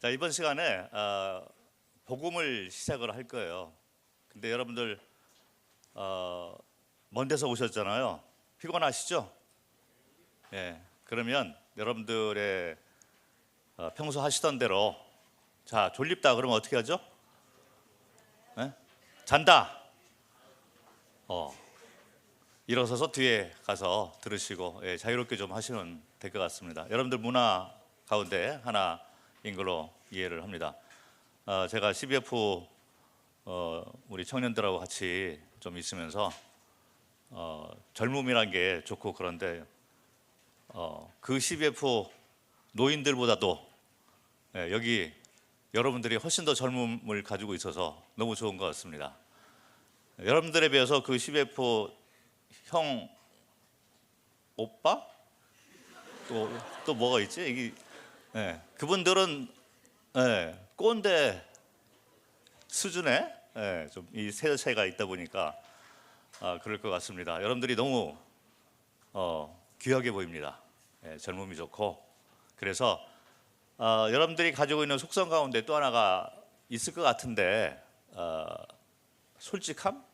자, 이번 시간에 복음을 시작을 할 거예요. 근데 여러분들 먼 데서 오셨잖아요. 피곤하시죠? 예. 그러면 여러분들의 평소 하시던 대로, 자, 졸립다 그러면 어떻게 하죠? 예? 잔다. 일어서서 뒤에 가서 들으시고 자유롭게 좀 하시면 될 것 같습니다. 여러분들 문화 가운데 하나인 걸로 이해를 합니다. 제가 CBF 우리 청년들하고 같이 좀 있으면서 젊음이란 게 좋고 그런데 그 CBF 노인들보다도 여기 여러분들이 훨씬 더 젊음을 가지고 있어서 너무 좋은 것 같습니다. 여러분들에 비해서 그 CBF 형 오빠 또 뭐가 있지? 이게 그분들은 꼰대 수준의 좀 이 세대 차이가 있다 보니까 그럴 것 같습니다. 여러분들이 너무 귀하게 보입니다. 젊음이 좋고 그래서 여러분들이 가지고 있는 속성 가운데 또 하나가 있을 것 같은데 솔직함,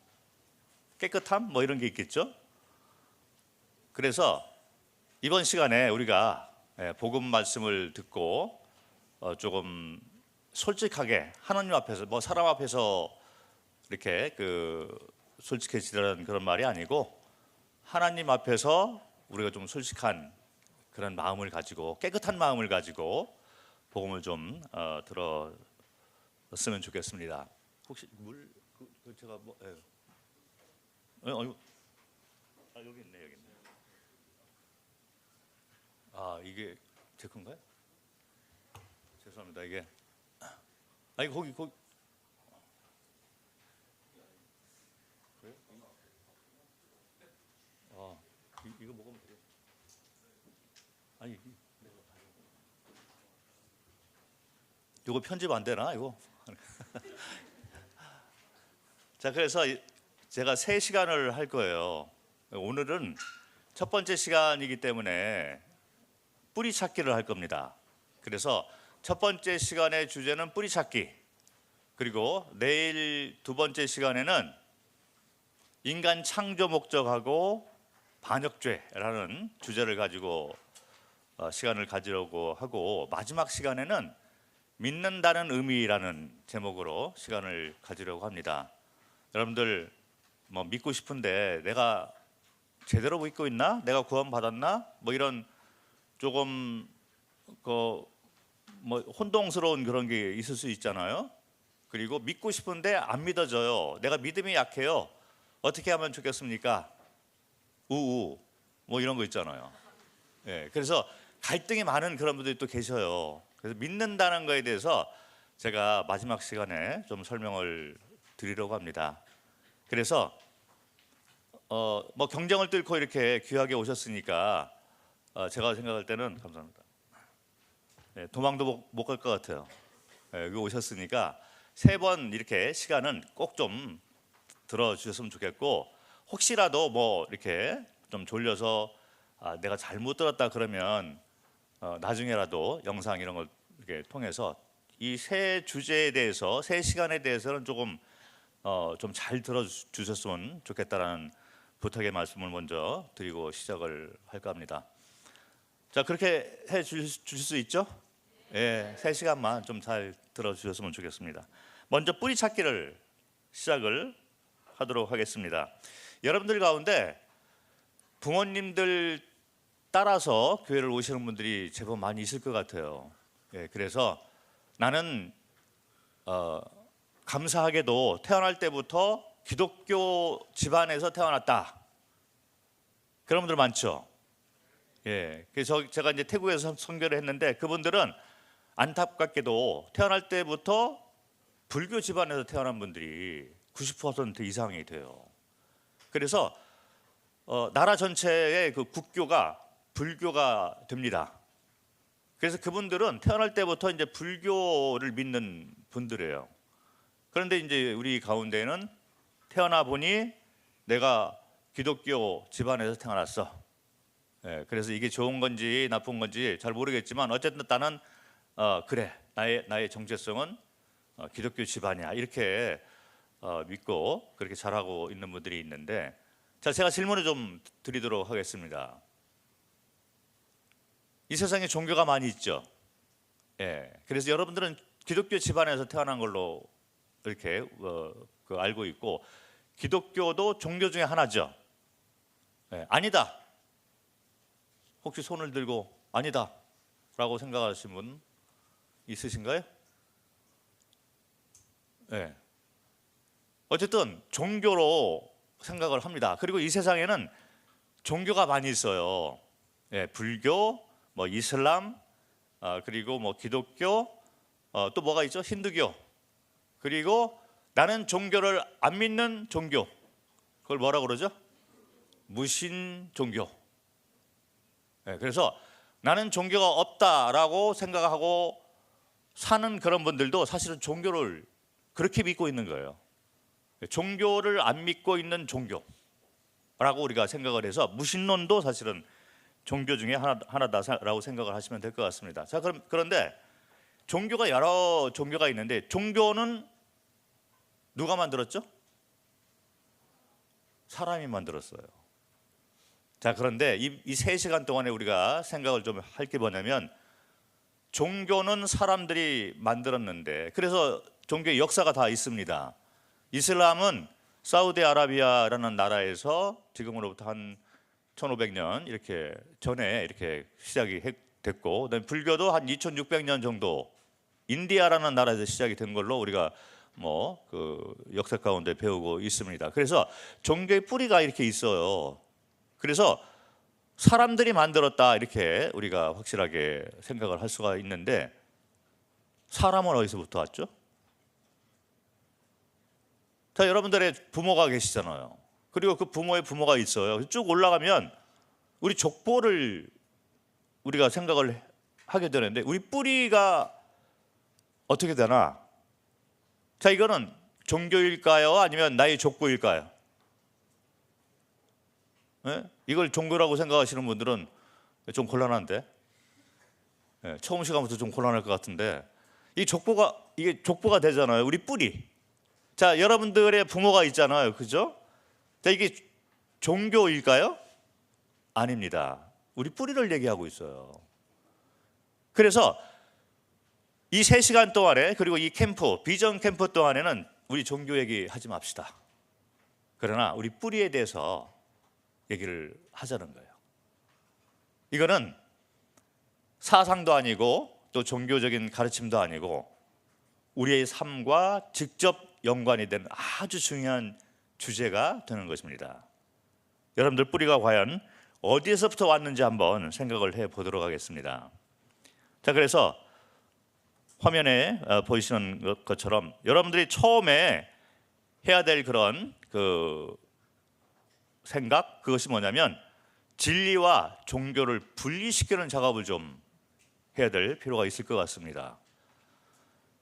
깨끗함 뭐 이런 게 있겠죠. 그래서 이번 시간에 우리가 복음 말씀을 듣고 조금 솔직하게 하나님 앞에서 뭐 사람 앞에서 이렇게 솔직해지라는 그런 말이 아니고 하나님 앞에서 우리가 좀 솔직한 그런 마음을 가지고 깨끗한 마음을 가지고 복음을 좀 들었으면 좋겠습니다. 혹시 물 제가 뭐 여기 있네. 이게 제 건가요? 죄송합니다. 이게 거기 그래요? 이거 먹으면 돼요. 이거 편집 안 되나 이거? 자, 그래서 제가 3시간을 할 거예요. 오늘은 첫 번째 시간이기 때문에 뿌리 찾기를 할 겁니다. 그래서 첫 번째 시간의 주제는 뿌리 찾기, 그리고 내일 두 번째 시간에는 인간 창조 목적하고 반역죄라는 주제를 가지고 시간을 가지려고 하고, 마지막 시간에는 믿는다는 의미라는 제목으로 시간을 가지려고 합니다. 여러분들 뭐 믿고 싶은데 내가 제대로 믿고 있나? 내가 구원 받았나? 뭐 이런 조금 뭐 혼동스러운 그런 게 있을 수 있잖아요. 그리고 믿고 싶은데 안 믿어져요. 내가 믿음이 약해요. 어떻게 하면 좋겠습니까? 우우 뭐 이런 거 있잖아요. 그래서 갈등이 많은 그런 분들이 또 계셔요. 그래서 믿는다는 거에 대해서 제가 마지막 시간에 좀 설명을 드리려고 합니다. 그래서 뭐 경쟁을 뚫고 이렇게 귀하게 오셨으니까 제가 생각할 때는 감사합니다. 도망도 못 갈 것 같아요. 여기 오셨으니까 3번 이렇게 시간은 꼭 좀 들어주셨으면 좋겠고, 혹시라도 뭐 이렇게 좀 졸려서 내가 잘못 들었다 그러면 나중에라도 영상 이런 걸 이렇게 통해서 이 3주제에 대해서 3시간에 대해서는 조금 좀 잘 들어주셨으면 좋겠다라는 부탁의 말씀을 먼저 드리고 시작을 할까 합니다. 자, 그렇게 해 주실 수 있죠? 3시간만 좀 잘 들어주셨으면 좋겠습니다. 먼저 뿌리 찾기를 시작을 하도록 하겠습니다. 여러분들 가운데 부모님들 따라서 교회를 오시는 분들이 제법 많이 있을 것 같아요. 그래서 나는 감사하게도 태어날 때부터 기독교 집안에서 태어났다. 그런 분들 많죠. 그래서 제가 이제 태국에서 선교를 했는데 그분들은 안타깝게도 태어날 때부터 불교 집안에서 태어난 분들이 90% 이상이 돼요. 그래서 나라 전체의 그 국교가 불교가 됩니다. 그래서 그분들은 태어날 때부터 이제 불교를 믿는 분들이에요. 그런데 이제 우리 가운데는 태어나 보니 내가 기독교 집안에서 태어났어. 그래서 이게 좋은 건지 나쁜 건지 잘 모르겠지만 어쨌든 나는 그래 나의 정체성은 기독교 집안이야 이렇게 믿고 그렇게 잘하고 있는 분들이 있는데, 자, 제가 질문을 좀 드리도록 하겠습니다. 이 세상에 종교가 많이 있죠. 예, 그래서 여러분들은 기독교 집안에서 태어난 걸로 이렇게 알고 있고, 기독교도 종교 중에 하나죠. 예, 아니다. 혹시 손을 들고 아니다 라고 생각하시는 분 있으신가요? 예. 어쨌든 종교로 생각을 합니다. 그리고 이 세상에는 종교가 많이 있어요. 예, 불교, 뭐 이슬람, 그리고 뭐 기독교, 또 뭐가 있죠? 힌두교. 그리고 나는 종교를 안 믿는 종교. 그걸 뭐라고 그러죠? 무신 종교. 예, 그래서 나는 종교가 없다라고 생각하고 사는 그런 분들도 사실은 종교를 그렇게 믿고 있는 거예요. 종교를 안 믿고 있는 종교라고 우리가 생각을 해서 무신론도 사실은 종교 중에 하나다라고 생각을 하시면 될 것 같습니다. 자, 그런데 종교가 여러 종교가 있는데, 종교는 누가 만들었죠? 사람이 만들었어요. 자, 그런데 이 3시간 동안에 우리가 생각을 좀 할 게 뭐냐면, 종교는 사람들이 만들었는데, 그래서 종교의 역사가 다 있습니다. 이슬람은 사우디아라비아라는 나라에서 지금으로부터 한 1500년 이렇게 전에 이렇게 시작이 됐고, 그다음에 불교도 한 2600년 정도 인디아라는 나라에서 시작이 된 걸로 우리가 뭐 그 역사 가운데 배우고 있습니다. 그래서 종교의 뿌리가 이렇게 있어요. 그래서 사람들이 만들었다 이렇게 우리가 확실하게 생각을 할 수가 있는데, 사람은 어디서부터 왔죠? 자, 여러분들의 부모가 계시잖아요. 그리고 그 부모의 부모가 있어요. 쭉 올라가면 우리 족보를 우리가 생각을 하게 되는데, 우리 뿌리가 어떻게 되나? 자, 이거는 종교일까요? 아니면 나의 족보일까요? 네? 이걸 종교라고 생각하시는 분들은 좀 곤란한데, 네, 처음 시간부터 좀 곤란할 것 같은데, 이게 족보가 되잖아요. 우리 뿌리. 자, 여러분들의 부모가 있잖아요. 그죠? 자, 이게 종교일까요? 아닙니다. 우리 뿌리를 얘기하고 있어요. 그래서 이 3시간 동안에, 그리고 이 캠프, 비전 캠프 동안에는 우리 종교 얘기하지 맙시다. 그러나 우리 뿌리에 대해서 얘기를 하자는 거예요. 이거는 사상도 아니고 또 종교적인 가르침도 아니고 우리의 삶과 직접 연관이 되는 아주 중요한 주제가 되는 것입니다. 여러분들 뿌리가 과연 어디에서부터 왔는지 한번 생각을 해보도록 하겠습니다. 자, 그래서 화면에 보이시는 것처럼 여러분들이 처음에 해야 될 그런 생각, 그것이 뭐냐면 진리와 종교를 분리시키는 작업을 좀 해야 될 필요가 있을 것 같습니다.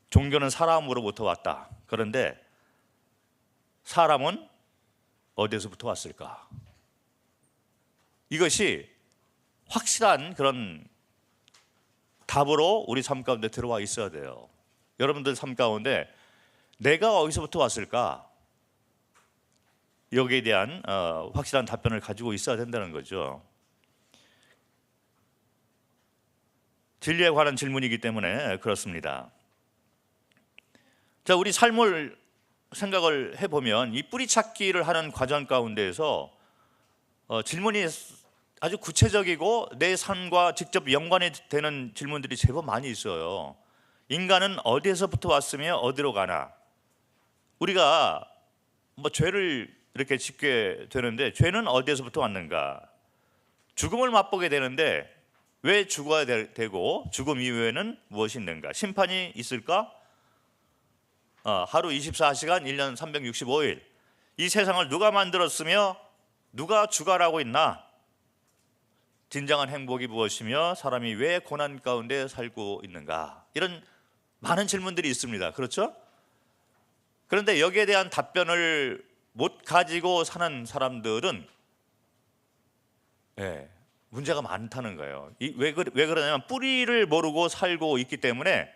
종교는 사람으로부터 왔다. 그런데 사람은 어디서부터 왔을까? 이것이 확실한 그런 답으로 우리 삶 가운데 들어와 있어야 돼요. 여러분들 삶 가운데 내가 어디서부터 왔을까? 여기에 대한 확실한 답변을 가지고 있어야 된다는 거죠. 진리에 관한 질문이기 때문에 그렇습니다. 자, 우리 삶을 생각을 해보면 이 뿌리 찾기를 하는 과정 가운데에서 질문이 아주 구체적이고 내 삶과 직접 연관이 되는 질문들이 제법 많이 있어요. 인간은 어디에서부터 왔으며 어디로 가나? 우리가 뭐 죄를 이렇게 짓게 되는데 죄는 어디에서부터 왔는가? 죽음을 맛보게 되는데 왜 죽어야 되고 죽음 이후에는 무엇이 있는가? 심판이 있을까? 하루 24시간 1년 365일 이 세상을 누가 만들었으며 누가 주관하고 있나? 진정한 행복이 무엇이며 사람이 왜 고난 가운데 살고 있는가? 이런 많은 질문들이 있습니다. 그렇죠? 그런데 여기에 대한 답변을 못 가지고 사는 사람들은 문제가 많다는 거예요. 왜 그러냐면 뿌리를 모르고 살고 있기 때문에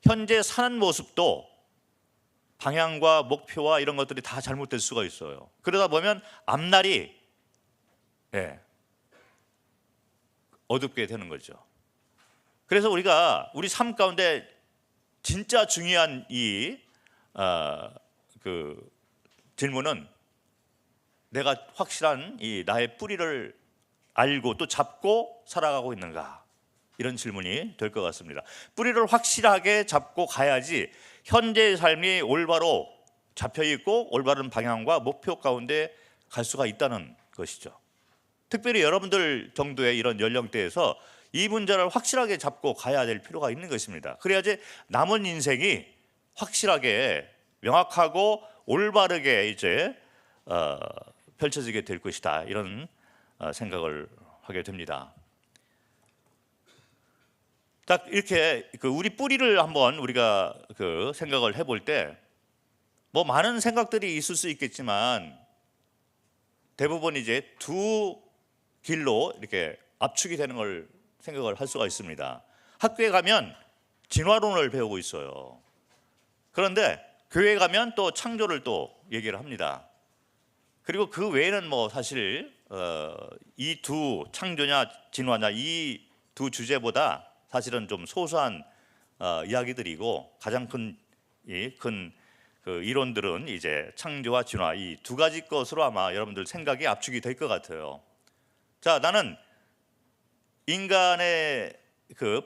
현재 사는 모습도 방향과 목표와 이런 것들이 다 잘못될 수가 있어요. 그러다 보면 앞날이 어둡게 되는 거죠. 그래서 우리가 우리 삶 가운데 진짜 중요한 그 질문은 내가 확실한 나의 뿌리를 알고 또 잡고 살아가고 있는가, 이런 질문이 될 것 같습니다. 뿌리를 확실하게 잡고 가야지 현재의 삶이 올바로 잡혀 있고 올바른 방향과 목표 가운데 갈 수가 있다는 것이죠. 특별히 여러분들 정도의 이런 연령대에서 이 문제를 확실하게 잡고 가야 될 필요가 있는 것입니다. 그래야지 남은 인생이 확실하게 명확하고 올바르게 이제 펼쳐지게 될 것이다, 이런 생각을 하게 됩니다. 딱 이렇게 우리 뿌리를 한번 우리가 생각을 해볼 때 뭐 많은 생각들이 있을 수 있겠지만 대부분 이제 두 길로 이렇게 압축이 되는 걸 생각을 할 수가 있습니다. 학교에 가면 진화론을 배우고 있어요. 그런데 교회에 가면 또 창조를 또 얘기를 합니다. 그리고 그 외에는 뭐 사실 이 두, 창조냐 진화냐, 이 두 주제보다 사실은 좀 소소한 이야기들이고, 가장 큰 이론들은 이제 창조와 진화, 이 두 가지 것으로 아마 여러분들 생각이 압축이 될 것 같아요. 자, 나는 인간의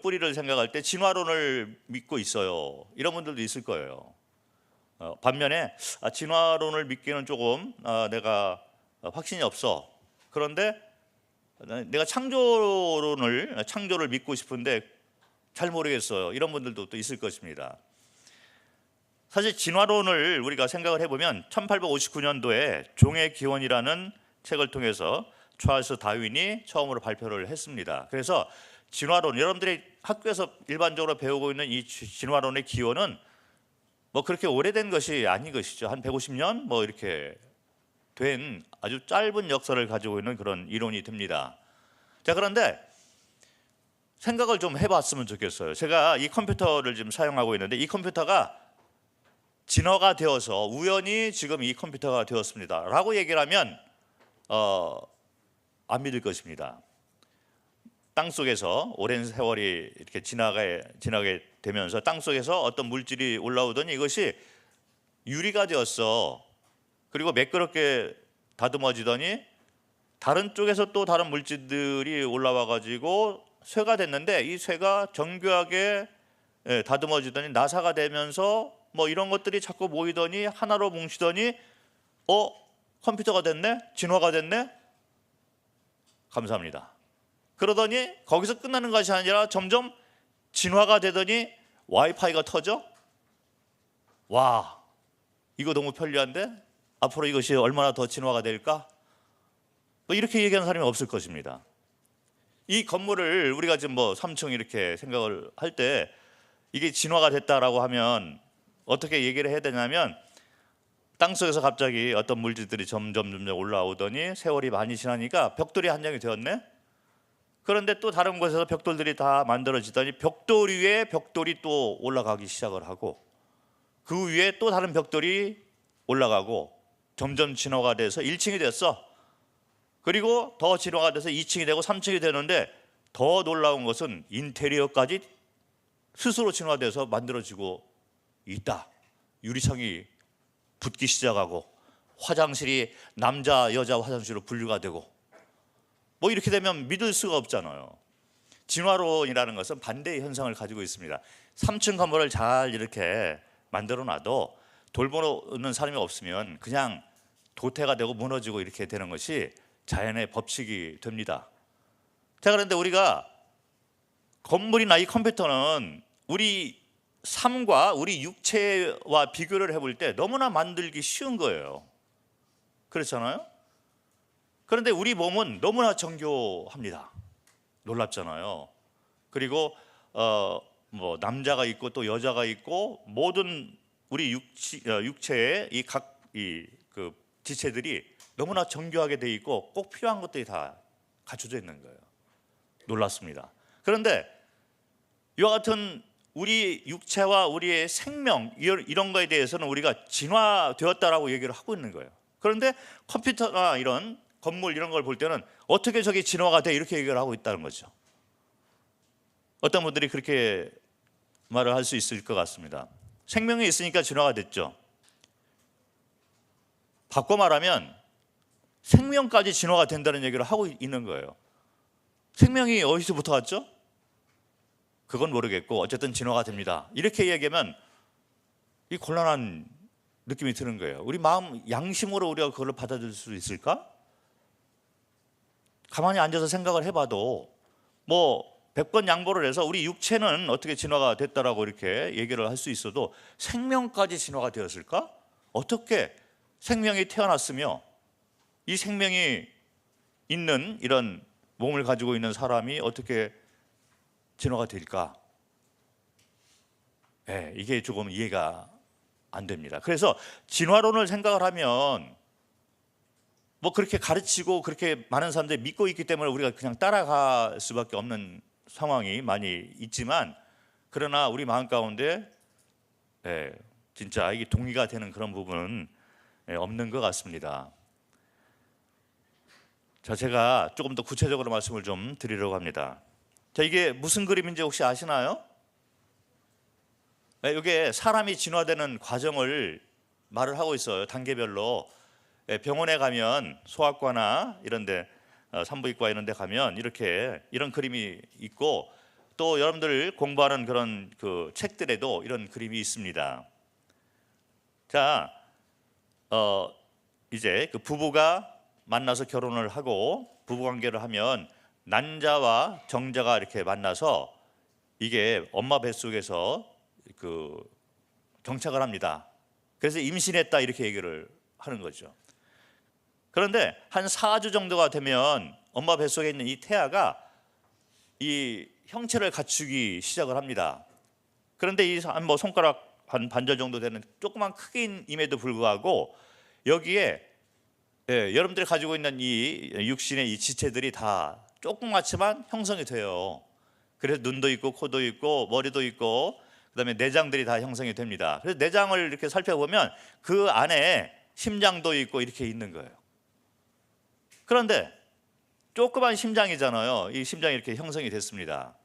뿌리를 생각할 때 진화론을 믿고 있어요, 이런 분들도 있을 거예요. 반면에 진화론을 믿기는 조금 내가 확신이 없어. 그런데 내가 창조를 믿고 싶은데 잘 모르겠어요, 이런 분들도 또 있을 것입니다. 사실 진화론을 우리가 생각을 해보면 1859년도에 종의 기원이라는 책을 통해서 찰스 다윈이 처음으로 발표를 했습니다. 그래서 진화론, 여러분들이 학교에서 일반적으로 배우고 있는 이 진화론의 기원은 뭐 그렇게 오래된 것이 아닌 것이죠. 한 150년 뭐 이렇게 된 아주 짧은 역사를 가지고 있는 그런 이론이 됩니다. 자, 그런데 생각을 좀 해봤으면 좋겠어요. 제가 이 컴퓨터를 지금 사용하고 있는데 이 컴퓨터가 진화가 되어서 우연히 지금 이 컴퓨터가 되었습니다 라고 얘기를 하면 안 믿을 것입니다. 땅속에서 오랜 세월이 이렇게 지나게 되면서 땅속에서 어떤 물질이 올라오더니 이것이 유리가 되었어. 그리고 매끄럽게 다듬어지더니 다른 쪽에서 또 다른 물질들이 올라와 가지고 쇠가 됐는데 이 쇠가 정교하게 다듬어지더니 나사가 되면서 뭐 이런 것들이 자꾸 모이더니 하나로 뭉치더니 컴퓨터가 됐네? 진화가 됐네? 감사합니다. 그러더니 거기서 끝나는 것이 아니라 점점 진화가 되더니 와이파이가 터져? 와, 이거 너무 편리한데? 앞으로 이것이 얼마나 더 진화가 될까? 뭐 이렇게 얘기하는 사람이 없을 것입니다. 이 건물을 우리가 지금 뭐 3층 이렇게 생각을 할 때 이게 진화가 됐다라고 하면 어떻게 얘기를 해야 되냐면, 땅속에서 갑자기 어떤 물질들이 점점 올라오더니 세월이 많이 지나니까 벽돌이 한 장이 되었네? 그런데 또 다른 곳에서 벽돌들이 다 만들어지더니 벽돌 위에 벽돌이 또 올라가기 시작을 하고 그 위에 또 다른 벽돌이 올라가고 점점 진화가 돼서 1층이 됐어. 그리고 더 진화가 돼서 2층이 되고 3층이 되는데 더 놀라운 것은 인테리어까지 스스로 진화돼서 만들어지고 있다. 유리창이 붙기 시작하고 화장실이 남자 여자 화장실로 분류가 되고 뭐 이렇게 되면 믿을 수가 없잖아요. 진화론이라는 것은 반대의 현상을 가지고 있습니다. 3층 건물을 잘 이렇게 만들어 놔도 돌보는 사람이 없으면 그냥 도태가 되고 무너지고 이렇게 되는 것이 자연의 법칙이 됩니다. 자, 그런데 우리가 건물이나 이 컴퓨터는 우리 삶과 우리 육체와 비교를 해볼 때 너무나 만들기 쉬운 거예요. 그렇잖아요? 그런데 우리 몸은 너무나 정교합니다. 놀랍잖아요. 그리고 뭐 남자가 있고 또 여자가 있고 모든 우리 육체의 이 각 그 지체들이 너무나 정교하게 돼 있고 꼭 필요한 것들이 다 갖춰져 있는 거예요. 놀랍습니다. 그런데 이와 같은 우리 육체와 우리의 생명 이런 거에 대해서는 우리가 진화되었다라고 얘기를 하고 있는 거예요. 그런데 컴퓨터나 이런 건물 이런 걸 볼 때는 어떻게 저게 진화가 돼 이렇게 얘기를 하고 있다는 거죠. 어떤 분들이 그렇게 말을 할 수 있을 것 같습니다. 생명이 있으니까 진화가 됐죠. 바꿔 말하면 생명까지 진화가 된다는 얘기를 하고 있는 거예요. 생명이 어디서부터 왔죠? 그건 모르겠고 어쨌든 진화가 됩니다. 이렇게 얘기하면 이 곤란한 느낌이 드는 거예요. 우리 마음 양심으로 우리가 그걸 받아들일 수 있을까? 가만히 앉아서 생각을 해봐도 뭐 100번 양보를 해서 우리 육체는 어떻게 진화가 됐다라고 이렇게 얘기를 할 수 있어도 생명까지 진화가 되었을까? 어떻게 생명이 태어났으며 이 생명이 있는 이런 몸을 가지고 있는 사람이 어떻게 진화가 될까? 네, 이게 조금 이해가 안 됩니다. 그래서 진화론을 생각을 하면 뭐 그렇게 가르치고 그렇게 많은 사람들이 믿고 있기 때문에 우리가 그냥 따라갈 수밖에 없는 상황이 많이 있지만, 그러나 우리 마음 가운데 진짜 이게 동의가 되는 그런 부분은 없는 것 같습니다. 자, 제가 조금 더 구체적으로 말씀을 좀 드리려고 합니다. 자, 이게 무슨 그림인지 혹시 아시나요? 이게 사람이 진화되는 과정을 말을 하고 있어요. 단계별로. 병원에 가면 소아과나 이런데 산부인과 이런데 가면 이런 그림이 있고, 또 여러분들 공부하는 그런 그 책들에도 이런 그림이 있습니다. 자, 이제 그 부부가 만나서 결혼을 하고 부부관계를 하면 난자와 정자가 이렇게 만나서 이게 엄마 뱃속에서 그 경착을 합니다. 그래서 임신했다 이렇게 얘기를 하는 거죠. 그런데 한 4주 정도가 되면 엄마 뱃속에 있는 이 태아가 이 형체를 갖추기 시작을 합니다. 그런데 이 한 뭐 손가락 한 반절 정도 되는 조그만 크기임에도 불구하고 여기에 여러분들이 가지고 있는 이 육신의 이 지체들이 다 조그맣지만 형성이 돼요. 그래서 눈도 있고 코도 있고 머리도 있고 그다음에 내장들이 다 형성이 됩니다. 그래서 내장을 이렇게 살펴보면 그 안에 심장도 있고 이렇게 있는 거예요. 그런데 조그만 심장이잖아요. 이 심장이 이렇게 형성이 됐습니다.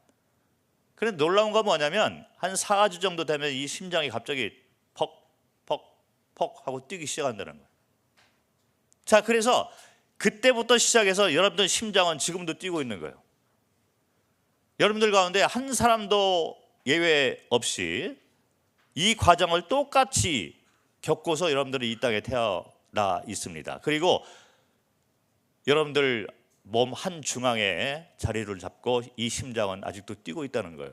그런데 놀라운 건 뭐냐면 한 4주 정도 되면 이 심장이 갑자기 퍽 하고 뛰기 시작한다는 거예요. 자, 그래서 그때부터 시작해서 여러분들 심장은 지금도 뛰고 있는 거예요. 여러분들 가운데 한 사람도 예외 없이 이 과정을 똑같이 겪고서 여러분들이 이 땅에 태어나 있습니다. 그리고 여러분들 몸 한 중앙에 자리를 잡고 이 심장은 아직도 뛰고 있다는 거예요.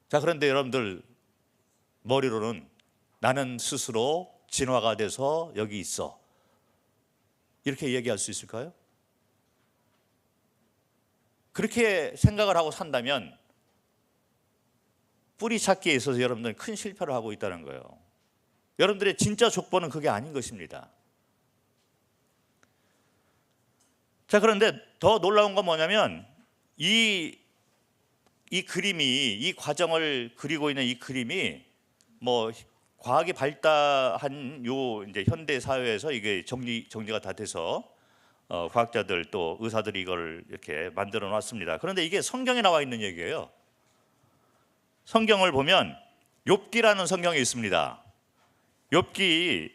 자, 그런데 여러분들 머리로는 나는 스스로 진화가 돼서 여기 있어 이렇게 얘기할 수 있을까요? 그렇게 생각을 하고 산다면 뿌리 찾기에 있어서 여러분들은 큰 실패를 하고 있다는 거예요. 여러분들의 진짜 족보는 그게 아닌 것입니다. 자, 그런데 더 놀라운 건 뭐냐면 이 그림이, 이 과정을 그리고 있는 이 그림이 뭐 과학이 발달한 요 이제 현대 사회에서 이게 정리가 다 돼서 과학자들 또 의사들이 이걸 이렇게 만들어 놨습니다. 그런데 이게 성경에 나와 있는 얘기예요. 성경을 보면 욥기라는 성경이 있습니다. 욥기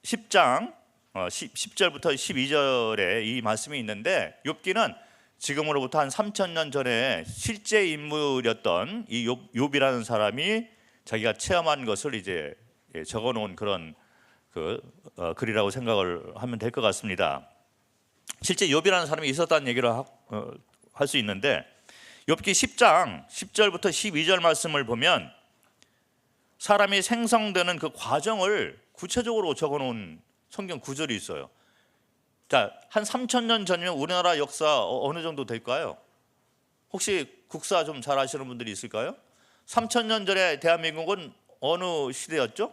10장 10절부터 12절에 이 말씀이 있는데, 욥기는 지금으로부터 한 3,000년 전에 실제 인물이었던 이 욥이라는 사람이 자기가 체험한 것을 이제 적어놓은 그런 글이라고 생각을 하면 될 것 같습니다. 실제 욥이라는 사람이 있었다는 얘기를 할 수 있는데, 욥기 10장 10절부터 12절 말씀을 보면 사람이 생성되는 그 과정을 구체적으로 적어놓은 성경 구절이 있어요. 자, 한 3,000년 전이면 우리나라 역사 어느 정도 될까요? 혹시 국사 좀 잘 아시는 분들이 있을까요? 3,000년 전에 대한민국은 어느 시대였죠?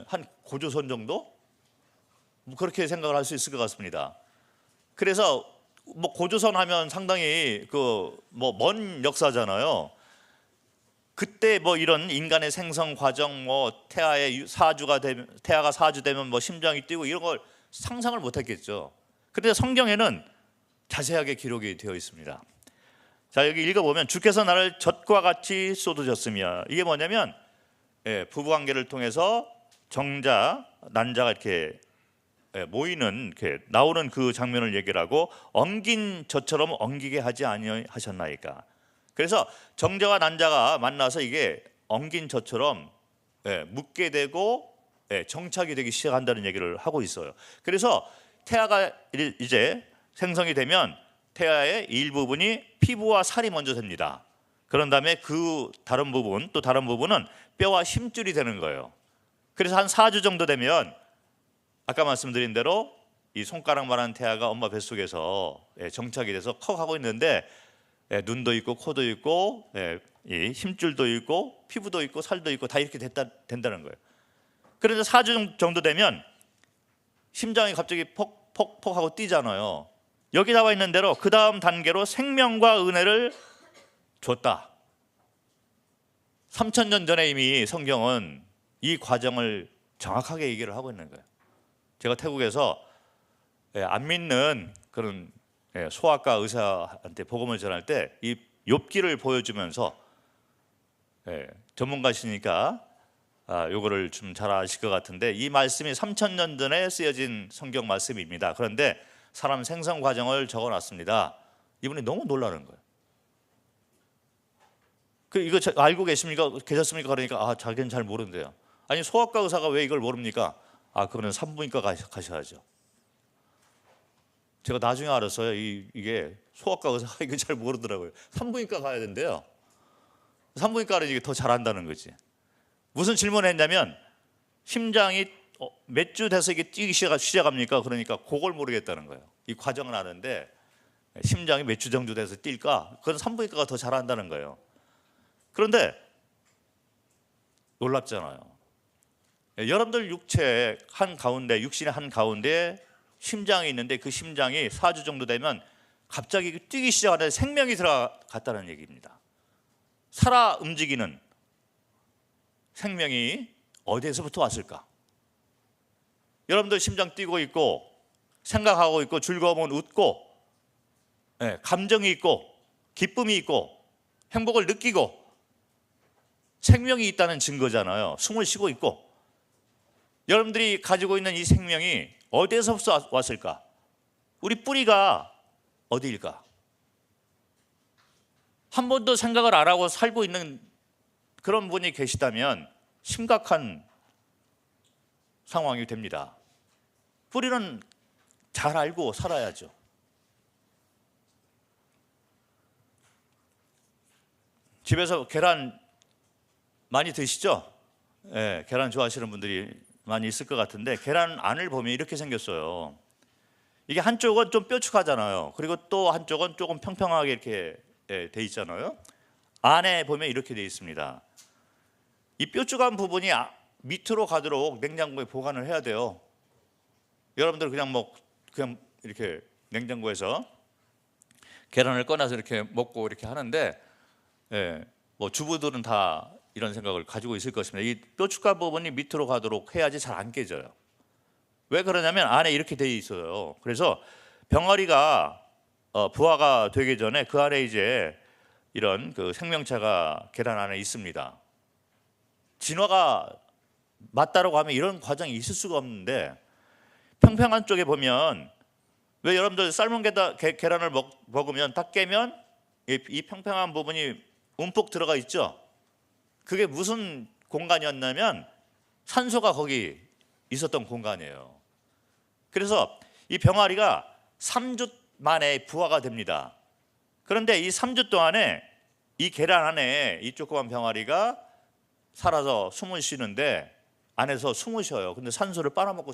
한 고조선 정도? 그렇게 생각을 할 수 있을 것 같습니다. 그래서 뭐 고조선 하면 상당히 그 뭐 먼 역사잖아요. 그때 뭐 이런 인간의 생성 과정, 뭐 태아가 사주되면 뭐 심장이 뛰고 이런 걸 상상을 못했겠죠. 그런데 성경에는 자세하게 기록이 되어 있습니다. 자, 여기 읽어보면 주께서 나를 젖과 같이 쏟으셨으며, 이게 뭐냐면 부부관계를 통해서 정자, 난자가 이렇게 모이는, 이렇게 나오는 그 장면을 얘기를 하고, 엉긴 젖처럼 엉기게 하지 아니하셨나이까. 그래서 정자와 난자가 만나서 이게 엉긴 젖처럼 묻게 되고 정착이 되기 시작한다는 얘기를 하고 있어요. 그래서 태아가 이제 생성이 되면 태아의 일부분이 피부와 살이 먼저 됩니다. 그런 다음에 그 다른 부분, 또 다른 부분은 뼈와 힘줄이 되는 거예요. 그래서 한 4주 정도 되면 아까 말씀드린 대로 이 손가락만한 태아가 엄마 뱃속에서 정착이 돼서 커가고 있는데, 눈도 있고 코도 있고 이 힘줄도 있고 피부도 있고 살도 있고 다 이렇게 된다는 거예요. 그런데 4주 정도 되면 심장이 갑자기 퍽퍽퍽 하고 뛰잖아요. 여기 나와 있는 대로 그 다음 단계로 생명과 은혜를 줬다. 3000년 전에 이미 성경은 이 과정을 정확하게 얘기를 하고 있는 거예요. 제가 태국에서 안 믿는 그런 소아과 의사한테 복음을 전할 때 이 욥기를 보여주면서, 전문가시니까 요거를 좀 잘 아실 것 같은데, 이 말씀이 3000년 전에 쓰여진 성경 말씀입니다. 그런데 사람 생성 과정을 적어놨습니다. 이분이 너무 놀라는 거예요. 이거 알고 계셨습니까? 그러니까 자기는 잘 모른대요. 아니, 소아과 의사가 왜 이걸 모릅니까? 그거는 산부인과 가셔야죠. 제가 나중에 알았어요. 이게 소아과 의사가 이거 잘 모르더라고요. 산부인과 가야 된대요. 산부인과는 이게 더 잘한다는 거지. 무슨 질문을 했냐면, 심장이 몇 주 돼서 이게 뛰기 시작합니까? 그러니까 그걸 모르겠다는 거예요. 이 과정은 아는데 심장이 몇 주 정도 돼서 뛸까? 그건 산부인과가 더 잘한다는 거예요. 그런데 놀랍잖아요. 여러분들 육신의 한 가운데 심장이 있는데, 그 심장이 4주 정도 되면 갑자기 뛰기 시작하는데 생명이 들어갔다는 얘기입니다. 살아 움직이는 생명이 어디에서부터 왔을까? 여러분들 심장 뛰고 있고 생각하고 있고 즐거우면 웃고 감정이 있고 기쁨이 있고 행복을 느끼고 생명이 있다는 증거잖아요. 숨을 쉬고 있고. 여러분들이 가지고 있는 이 생명이 어디에서부터 왔을까? 우리 뿌리가 어디일까? 한 번도 생각을 안 하고 살고 있는 그런 분이 계시다면 심각한 상황이 됩니다. 뿌리는 잘 알고 살아야죠. 집에서 계란 많이 드시죠? 계란 좋아하시는 분들이 많이 있을 것 같은데, 계란 안을 보면 이렇게 생겼어요. 이게 한쪽은 좀 뾰족하잖아요. 그리고 또 한쪽은 조금 평평하게 이렇게 돼 있잖아요. 안에 보면 이렇게 돼 있습니다. 이 뾰족한 부분이 밑으로 가도록 냉장고에 보관을 해야 돼요. 여러분들 그냥 이렇게 냉장고에서 계란을 꺼내서 이렇게 먹고 이렇게 하는데, 뭐 주부들은 다 이런 생각을 가지고 있을 것입니다. 이 뾰족한 부분이 밑으로 가도록 해야지 잘 안 깨져요. 왜 그러냐면 안에 이렇게 돼 있어요. 그래서 병아리가 부화가 되기 전에 그 안에 이제 이런 그 생명체가 계란 안에 있습니다. 진화가 맞다라고 하면 이런 과정이 있을 수가 없는데, 평평한 쪽에 보면, 왜 여러분들 삶은 계란을 먹으면 딱 깨면 이 평평한 부분이 움푹 들어가 있죠? 그게 무슨 공간이었냐면 산소가 거기 있었던 공간이에요. 그래서 이 병아리가 3주 만에 부화가 됩니다. 그런데 이 3주 동안에 이 계란 안에 이 조그만 병아리가 살아서 숨을 쉬는데, 안에서 숨을 쉬어요. 근데 산소를 빨아먹고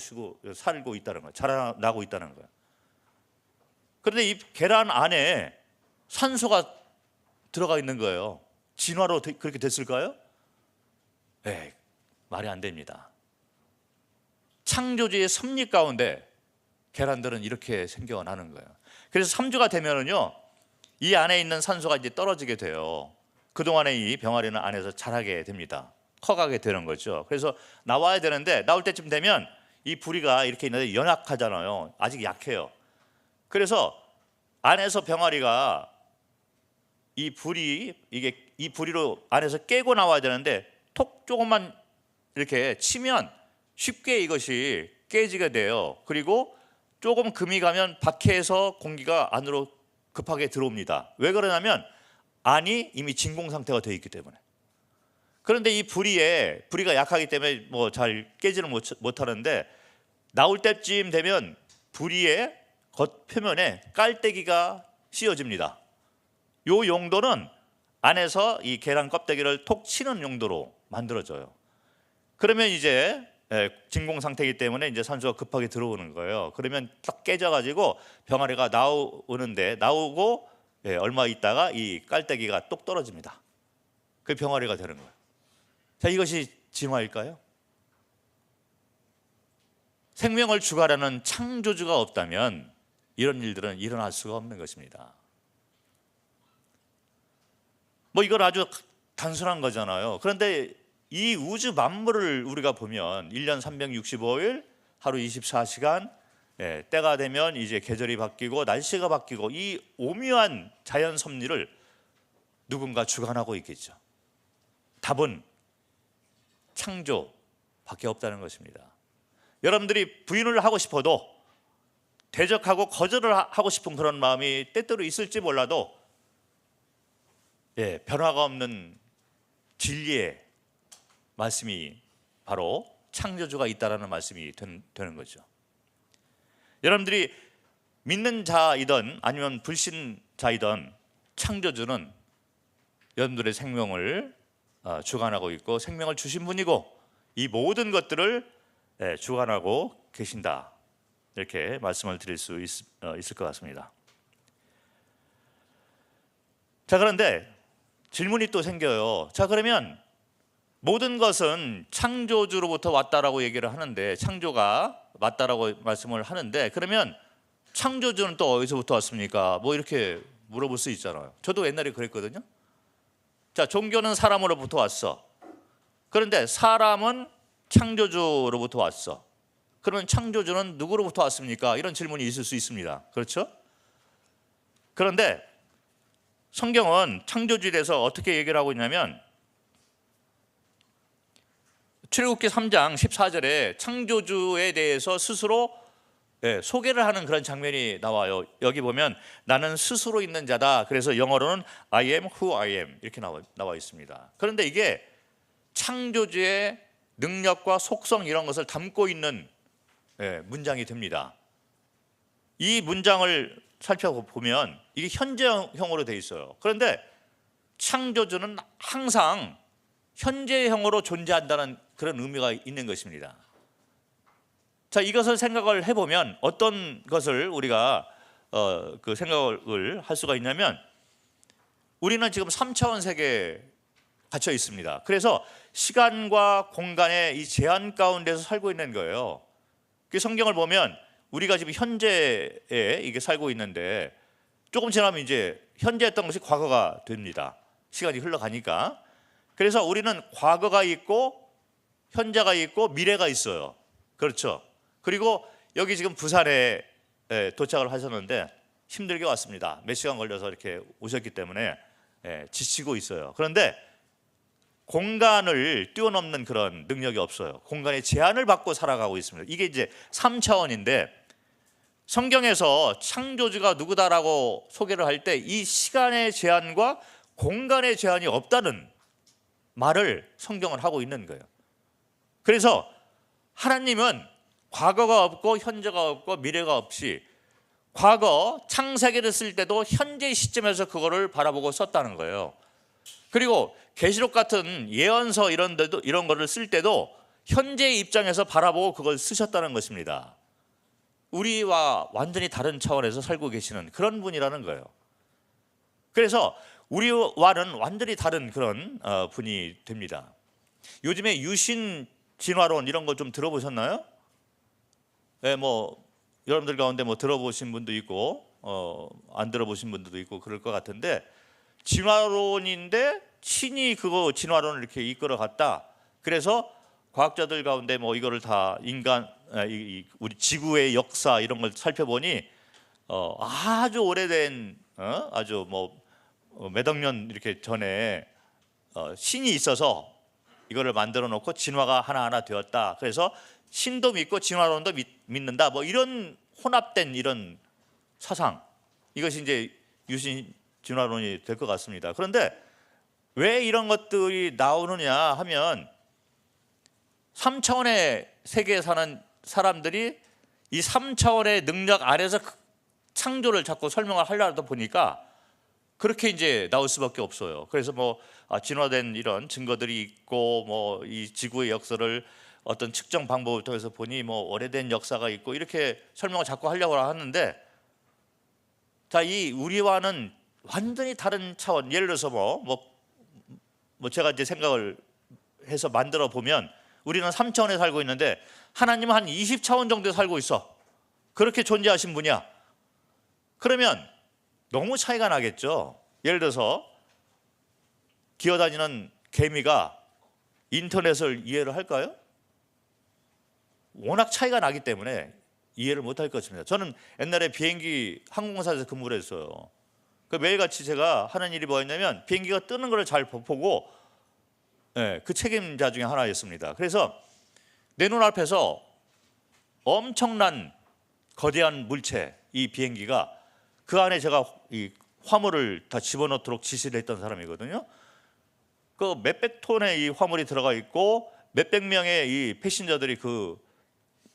살고 있다는 거예요. 자라나고 있다는 거예요. 그런데 이 계란 안에 산소가 들어가 있는 거예요. 진화로 그렇게 됐을까요? 말이 안 됩니다. 창조주의 섭리 가운데 계란들은 이렇게 생겨나는 거예요. 그래서 3주가 되면은요, 이 안에 있는 산소가 이제 떨어지게 돼요. 그동안에 이 병아리는 안에서 자라게 됩니다. 커가게 되는 거죠. 그래서 나와야 되는데 나올 때쯤 되면 이 부리가 이렇게 있는데 연약하잖아요. 아직 약해요. 그래서 안에서 병아리가 이 부리로 안에서 깨고 나와야 되는데 톡 조금만 이렇게 치면 쉽게 이것이 깨지게 돼요. 그리고 조금 금이 가면 밖에서 공기가 안으로 급하게 들어옵니다. 왜 그러냐면 안이 이미 진공 상태가 되어 있기 때문에. 그런데 이 부리가 약하기 때문에 뭐 잘 깨지는 못하는데 나올 때쯤 되면 부리의 겉표면에 깔때기가 씌워집니다. 요 용도는 안에서 이 계란 껍데기를 톡 치는 용도로 만들어져요. 그러면 이제 진공 상태이기 때문에 이제 산소가 급하게 들어오는 거예요. 그러면 딱 깨져가지고 병아리가 나오고 얼마 있다가 이 깔때기가 똑 떨어집니다. 그 병아리가 되는 거예요. 자, 이것이 진화일까요? 생명을 주관하는 창조주가 없다면 이런 일들은 일어날 수가 없는 것입니다. 뭐 이건 아주 단순한 거잖아요. 그런데 이 우주 만물을 우리가 보면 1년 365일 하루 24시간 때가 되면 이제 계절이 바뀌고 날씨가 바뀌고 이 오묘한 자연 섭리를 누군가 주관하고 있겠죠. 답은 창조밖에 없다는 것입니다. 여러분들이 부인을 하고 싶어도 대적하고 거절을 하고 싶은 그런 마음이 때때로 있을지 몰라도 변화가 없는 진리의 말씀이 바로 창조주가 있다라는 말씀이 되는 거죠. 여러분들이 믿는 자이든 아니면 불신자이든 창조주는 여러분들의 생명을 주관하고 있고 생명을 주신 분이고 이 모든 것들을 주관하고 계신다, 이렇게 말씀을 드릴 수 있을 것 같습니다. 자, 그런데 질문이 또 생겨요. 자, 그러면 모든 것은 창조주로부터 왔다라고 얘기를 하는데, 창조가 맞다라고 말씀을 하는데, 그러면 창조주는 또 어디서부터 왔습니까? 뭐 이렇게 물어볼 수 있잖아요. 저도 옛날에 그랬거든요. 자, 종교는 사람으로부터 왔어. 그런데 사람은 창조주로부터 왔어. 그러면 창조주는 누구로부터 왔습니까? 이런 질문이 있을 수 있습니다. 그렇죠? 그런데 성경은 창조주에 대해서 어떻게 얘기를 하고 있냐면 출애굽기 3장 14절에 창조주에 대해서 스스로 소개를 하는 그런 장면이 나와요. 여기 보면 나는 스스로 있는 자다. 그래서 영어로는 I am who I am 이렇게 나와 있습니다. 그런데 이게 창조주의 능력과 속성 이런 것을 담고 있는 문장이 됩니다. 이 문장을 살펴보면 이게 현재형으로 되어 있어요. 그런데 창조주는 항상 현재형으로 존재한다는 그런 의미가 있는 것입니다. 자, 이것을 생각을 해보면 어떤 것을 우리가 그 생각을 할 수가 있냐면 우리는 지금 3차원 세계에 갇혀 있습니다. 그래서 시간과 공간의 이 제한 가운데서 살고 있는 거예요. 그 성경을 보면 우리가 지금 현재에 이게 살고 있는데 조금 지나면 이제 현재였던 것이 과거가 됩니다. 시간이 흘러가니까. 그래서 우리는 과거가 있고 현재가 있고 미래가 있어요. 그렇죠? 그리고 여기 지금 부산에 도착을 하셨는데 힘들게 왔습니다. 몇 시간 걸려서 이렇게 오셨기 때문에 지치고 있어요. 그런데 공간을 뛰어넘는 그런 능력이 없어요. 공간의 제한을 받고 살아가고 있습니다. 이게 이제 3차원인데 성경에서 창조주가 누구다라고 소개를 할 때 이 시간의 제한과 공간의 제한이 없다는 말을 성경은 하고 있는 거예요. 그래서 하나님은 과거가 없고 현재가 없고 미래가 없이 과거 창세기를 쓸 때도 현재 시점에서 그거를 바라보고 썼다는 거예요. 그리고 계시록 같은 예언서 이런 거를 쓸 때도 현재의 입장에서 바라보고 그걸 쓰셨다는 것입니다. 우리와 완전히 다른 차원에서 살고 계시는 그런 분이라는 거예요. 그래서 우리와는 완전히 다른 그런 분이 됩니다. 요즘에 유신 진화론 이런 거 좀 들어보셨나요? 뭐 여러분들 가운데 뭐 들어보신 분도 있고 안 들어보신 분들도 있고 그럴 것 같은데, 진화론인데 신이 그거 진화론을 이렇게 이끌어갔다. 그래서 과학자들 가운데 뭐 이거를 다 인간 우리 지구의 역사 이런 걸 살펴보니 아주 오래된 아주 뭐 몇 억 년 이렇게 전에 신이 있어서 이거를 만들어 놓고 진화가 하나하나 되었다. 그래서 신도 믿고 진화론도 믿는다. 뭐 이런 혼합된 이런 사상, 이것이 이제 유신 진화론이 될 것 같습니다. 그런데 왜 이런 것들이 나오느냐 하면 3차원의 세계에 사는 사람들이 이 3차원의 능력 아래서 창조를 자꾸 설명을 하려다 보니까 그렇게 이제 나올 수밖에 없어요. 그래서 뭐 진화된 이런 증거들이 있고 뭐 이 지구의 역사를 어떤 측정 방법을 통해서 보니 뭐 오래된 역사가 있고 이렇게 설명을 자꾸 하려고 하는데, 자, 이 우리와는 완전히 다른 차원, 예를 들어서 뭐 제가 이제 생각을 해서 만들어 보면 우리는 3차원에 살고 있는데 하나님은 한 20차원 정도에 살고 있어. 그렇게 존재하신 분이야. 그러면 너무 차이가 나겠죠. 예를 들어서 기어다니는 개미가 인터넷을 이해를 할까요? 워낙 차이가 나기 때문에 이해를 못할 것입니다. 저는 옛날에 비행기 항공사에서 근무를 했어요. 그 매일같이 제가 하는 일이 뭐였냐면 비행기가 뜨는 걸 잘 보고 그 책임자 중에 하나였습니다. 그래서 내 눈앞에서 엄청난 거대한 물체, 이 비행기가 그 안에 제가 이 화물을 다 집어넣도록 지시를 했던 사람이거든요. 그 몇백 톤의 이 화물이 들어가 있고 몇백 명의 이 패신저들이 그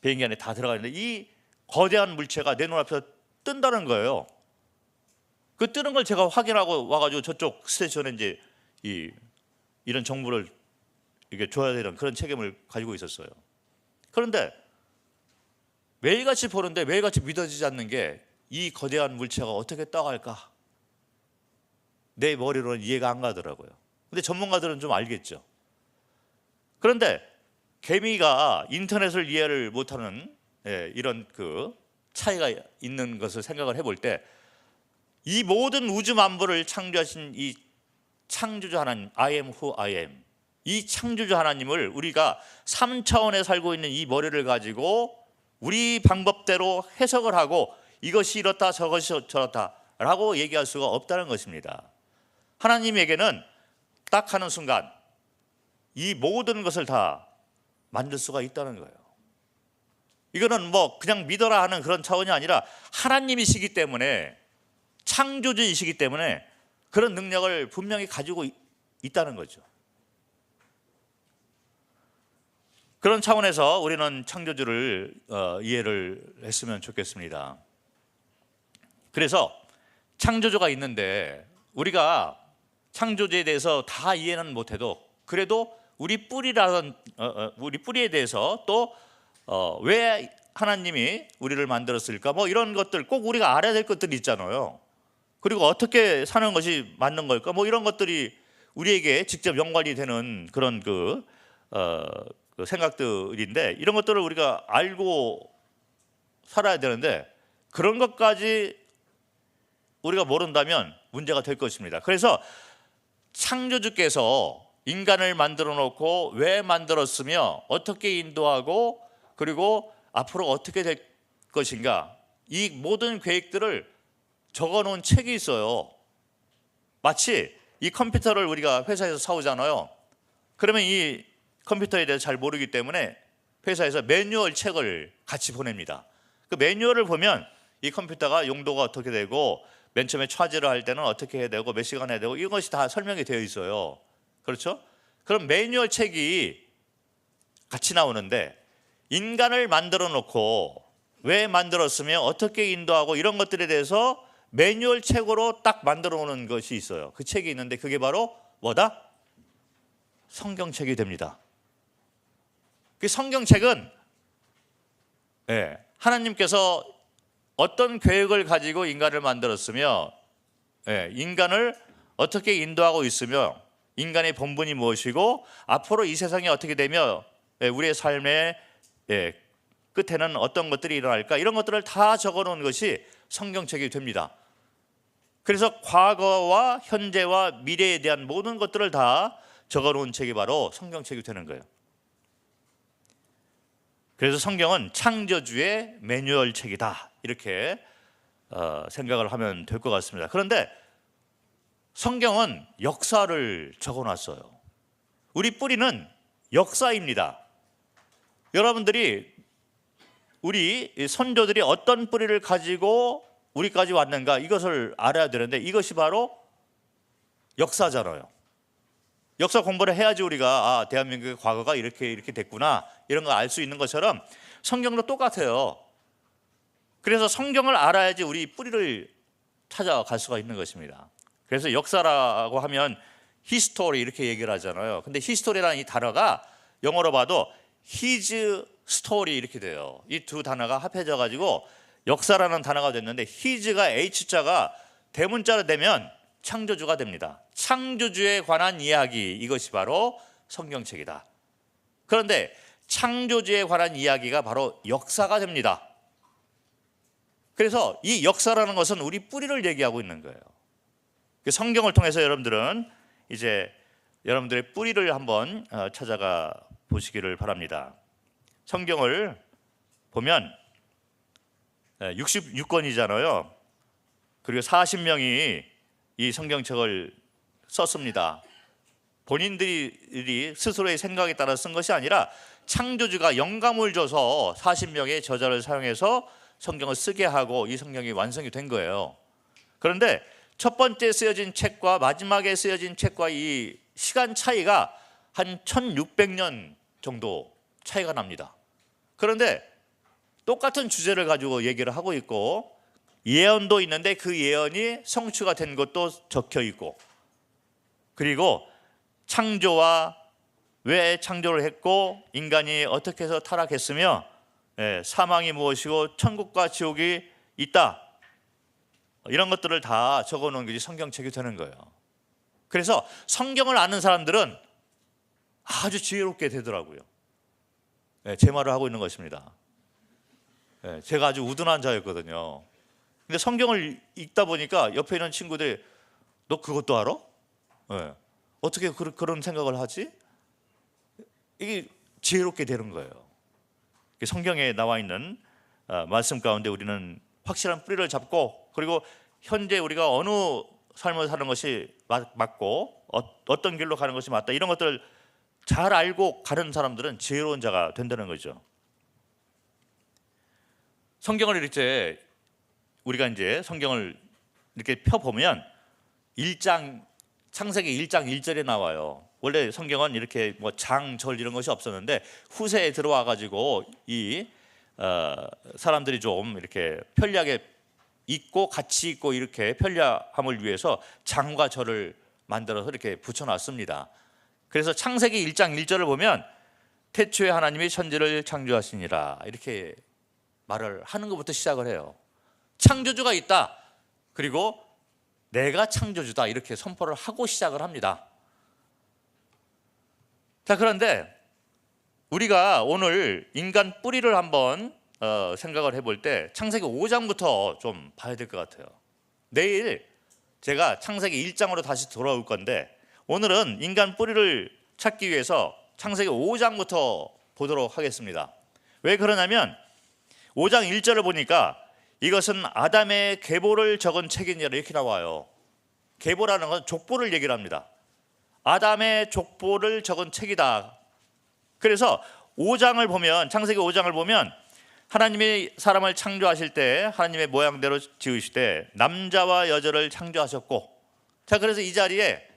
비행기 안에 다 들어가 있는데 이 거대한 물체가 내 눈앞에서 뜬다는 거예요. 그 뜨는 걸 제가 확인하고 와가지고 저쪽 스테이션에 이제 이런 정보를 이게 줘야 되는 그런 책임을 가지고 있었어요. 그런데 매일같이 보는데 매일같이 믿어지지 않는 게, 이 거대한 물체가 어떻게 떠갈까? 내 머리로는 이해가 안 가더라고요. 근데 전문가들은 좀 알겠죠. 그런데 개미가 인터넷을 이해를 못하는 이런 그 차이가 있는 것을 생각을 해볼 때, 이 모든 우주 만물을 창조하신 이 창조주 하나님, I am who I am, 이 창조주 하나님을 우리가 3차원에 살고 있는 이 머리를 가지고 우리 방법대로 해석을 하고 이것이 이렇다 저것이 저렇다 라고 얘기할 수가 없다는 것입니다. 하나님에게는 딱 하는 순간 이 모든 것을 다 만들 수가 있다는 거예요. 이거는 뭐 그냥 믿어라 하는 그런 차원이 아니라 하나님이시기 때문에, 창조주이시기 때문에 그런 능력을 분명히 가지고 있다는 거죠. 그런 차원에서 우리는 창조주를 이해를 했으면 좋겠습니다. 그래서 창조주가 있는데 우리가 창조주에 대해서 다 이해는 못해도 그래도 우리 뿌리에 대해서 또 왜 하나님이 우리를 만들었을까, 뭐 이런 것들 꼭 우리가 알아야 될 것들이 있잖아요. 그리고 어떻게 사는 것이 맞는 걸까, 뭐 이런 것들이 우리에게 직접 연관이 되는 그런 그 생각들인데, 이런 것들을 우리가 알고 살아야 되는데 그런 것까지 우리가 모른다면 문제가 될 것입니다. 그래서 창조주께서 인간을 만들어 놓고 왜 만들었으며 어떻게 인도하고 그리고 앞으로 어떻게 될 것인가, 이 모든 계획들을 적어 놓은 책이 있어요. 마치 이 컴퓨터를 우리가 회사에서 사오잖아요. 그러면 이 컴퓨터에 대해서 잘 모르기 때문에 회사에서 매뉴얼 책을 같이 보냅니다. 그 매뉴얼을 보면 이 컴퓨터가 용도가 어떻게 되고 맨 처음에 차지를 할 때는 어떻게 해야 되고 몇 시간 해야 되고 이것이 다 설명이 되어 있어요. 그렇죠? 그럼 매뉴얼 책이 같이 나오는데 인간을 만들어 놓고 왜 만들었으며 어떻게 인도하고 이런 것들에 대해서 매뉴얼 책으로 딱 만들어 놓은 것이 있어요. 그 책이 있는데 그게 바로 뭐다? 성경책이 됩니다. 그 성경책은 하나님께서 어떤 계획을 가지고 인간을 만들었으며 인간을 어떻게 인도하고 있으며 인간의 본분이 무엇이고 앞으로 이 세상이 어떻게 되며 우리의 삶의 끝에는 어떤 것들이 일어날까, 이런 것들을 다 적어놓은 것이 성경책이 됩니다. 그래서 과거와 현재와 미래에 대한 모든 것들을 다 적어놓은 책이 바로 성경책이 되는 거예요. 그래서 성경은 창조주의 매뉴얼 책이다, 이렇게 생각을 하면 될 것 같습니다. 그런데 성경은 역사를 적어놨어요. 우리 뿌리는 역사입니다. 여러분들이, 우리 선조들이 어떤 뿌리를 가지고 우리까지 왔는가, 이것을 알아야 되는데 이것이 바로 역사잖아요. 역사 공부를 해야지 우리가 대한민국의 과거가 이렇게 됐구나, 이런 거 알 수 있는 것처럼 성경도 똑같아요. 그래서 성경을 알아야지 우리 뿌리를 찾아갈 수가 있는 것입니다. 그래서 역사라고 하면 히스토리 이렇게 얘기를 하잖아요. 근데 히스토리라는 이 단어가 영어로 봐도 his story 이렇게 돼요. 이 두 단어가 합해져 가지고 역사라는 단어가 됐는데, his가 h자가 대문자로 되면 창조주가 됩니다. 창조주에 관한 이야기, 이것이 바로 성경책이다. 그런데 창조주에 관한 이야기가 바로 역사가 됩니다. 그래서 이 역사라는 것은 우리 뿌리를 얘기하고 있는 거예요. 성경을 통해서 여러분들은 이제 여러분들의 뿌리를 한번 찾아가 보시기를 바랍니다. 성경을 보면 66권이잖아요. 그리고 40명이 이 성경책을 썼습니다. 본인들이 스스로의 생각에 따라 쓴 것이 아니라 창조주가 영감을 줘서 40명의 저자를 사용해서 성경을 쓰게 하고 이 성경이 완성이 된 거예요. 그런데 첫 번째 쓰여진 책과 마지막에 쓰여진 책과 이 시간 차이가 한 1600년 정도 차이가 납니다. 그런데 똑같은 주제를 가지고 얘기를 하고 있고, 예언도 있는데 그 예언이 성취가 된 것도 적혀 있고, 그리고 창조와 왜 창조를 했고, 인간이 어떻게 해서 타락했으며, 사망이 무엇이고 천국과 지옥이 있다, 이런 것들을 다 적어놓은 것이 성경책이 되는 거예요. 그래서 성경을 아는 사람들은 아주 지혜롭게 되더라고요. 제 말을 하고 있는 것입니다. 제가 아주 우둔한 자였거든요. 근데 성경을 읽다 보니까 옆에 있는 친구들이 너 그것도 알아? 어떻게 그런 생각을 하지? 이게 지혜롭게 되는 거예요. 성경에 나와 있는 말씀 가운데 우리는 확실한 뿌리를 잡고, 그리고 현재 우리가 어느 삶을 사는 것이 맞고 어떤 길로 가는 것이 맞다, 이런 것들을 잘 알고 가는 사람들은 지혜로운 자가 된다는 거죠. 성경을 이렇게 우리가 이제 성경을 이렇게 펴보면 창세기 1장 1절에 나와요. 원래 성경은 이렇게 뭐 장, 절 이런 것이 없었는데 후세에 들어와 가지고 이 사람들이 좀 이렇게 편리하게 읽고 같이 읽고 이렇게 편리함을 위해서 장과 절을 만들어서 이렇게 붙여놨습니다. 그래서 창세기 1장 1절을 보면 태초에 하나님이 천지를 창조하시니라, 이렇게 말을 하는 것부터 시작을 해요. 창조주가 있다, 그리고 내가 창조주다, 이렇게 선포를 하고 시작을 합니다. 자, 그런데 우리가 오늘 인간 뿌리를 한번 생각을 해볼 때 창세기 5장부터 좀 봐야 될 것 같아요. 내일 제가 창세기 1장으로 다시 돌아올 건데, 오늘은 인간 뿌리를 찾기 위해서 창세기 5장부터 보도록 하겠습니다. 왜 그러냐면 5장 1절을 보니까 이것은 아담의 계보를 적은 책이니라, 이렇게 나와요. 계보라는 건 족보를 얘기를 합니다. 아담의 족보를 적은 책이다. 그래서 5장을 보면, 창세기 5장을 보면 하나님이 사람을 창조하실 때 하나님의 모양대로 지으시되 남자와 여자를 창조하셨고, 자, 그래서 이 자리에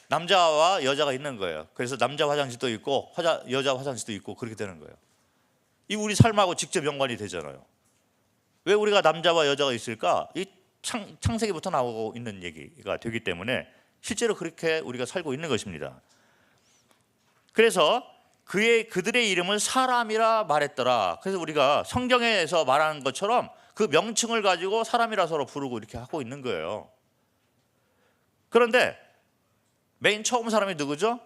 남자와 여자가 있는 거예요. 그래서 남자 화장실도 있고 여자 화장실도 있고 그렇게 되는 거예요. 이 우리 삶하고 직접 연관이 되잖아요. 왜 우리가 남자와 여자가 있을까? 이 창세기부터 나오고 있는 얘기가 되기 때문에 실제로 그렇게 우리가 살고 있는 것입니다. 그래서 그들의 이름을 사람이라 말했더라. 그래서 우리가 성경에서 말하는 것처럼 그 명칭을 가지고 사람이라 서로 부르고 이렇게 하고 있는 거예요. 그런데 맨 처음 사람이 누구죠?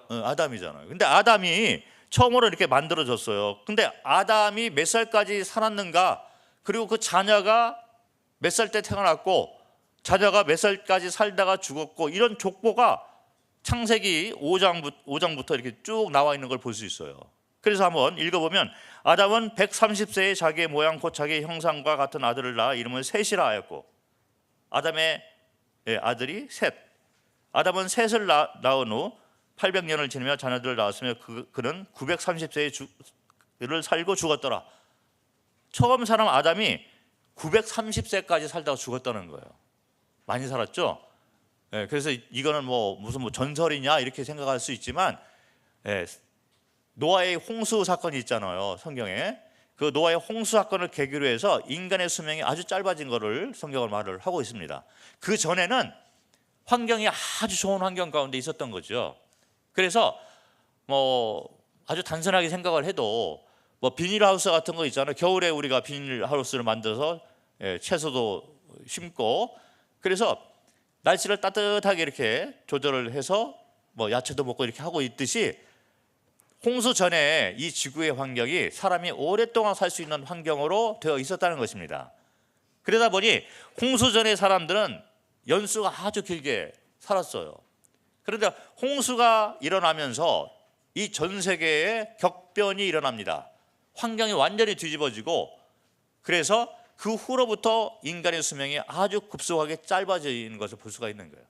아담이잖아요. 근데 아담이 처음으로 이렇게 만들어졌어요. 근데 아담이 몇 살까지 살았는가, 그리고 그 자녀가 몇 살 때 태어났고 자녀가 몇 살까지 살다가 죽었고, 이런 족보가 창세기 5장부터 이렇게 쭉 나와 있는 걸 볼 수 있어요. 그래서 한번 읽어보면, 아담은 130세에 자기의 모양 곧 자기의 형상과 같은 아들을 낳아 이름을 셋이라 하였고, 아담의 아들이 셋. 아담은 셋을 낳은 후 800년을 지내며 자녀들을 낳았으며 그는 930세를 살고 죽었더라. 처음 사람 아담이 930세까지 살다가 죽었다는 거예요. 많이 살았죠? 그래서 이거는 무슨 전설이냐 이렇게 생각할 수 있지만, 노아의 홍수 사건이 있잖아요, 성경에. 그 노아의 홍수 사건을 계기로 해서 인간의 수명이 아주 짧아진 것을 성경을 말을 하고 있습니다. 그 전에는 환경이 아주 좋은 환경 가운데 있었던 거죠. 그래서 아주 단순하게 생각을 해도 비닐하우스 같은 거 있잖아요. 겨울에 우리가 비닐하우스를 만들어서 채소도 심고, 그래서 날씨를 따뜻하게 이렇게 조절을 해서 야채도 먹고 이렇게 하고 있듯이, 홍수 전에 이 지구의 환경이 사람이 오랫동안 살 수 있는 환경으로 되어 있었다는 것입니다. 그러다 보니 홍수 전의 사람들은 연수가 아주 길게 살았어요. 그런데 홍수가 일어나면서 이 전 세계에 격변이 일어납니다. 환경이 완전히 뒤집어지고, 그래서 그 후로부터 인간의 수명이 아주 급속하게 짧아지는 것을 볼 수가 있는 거예요.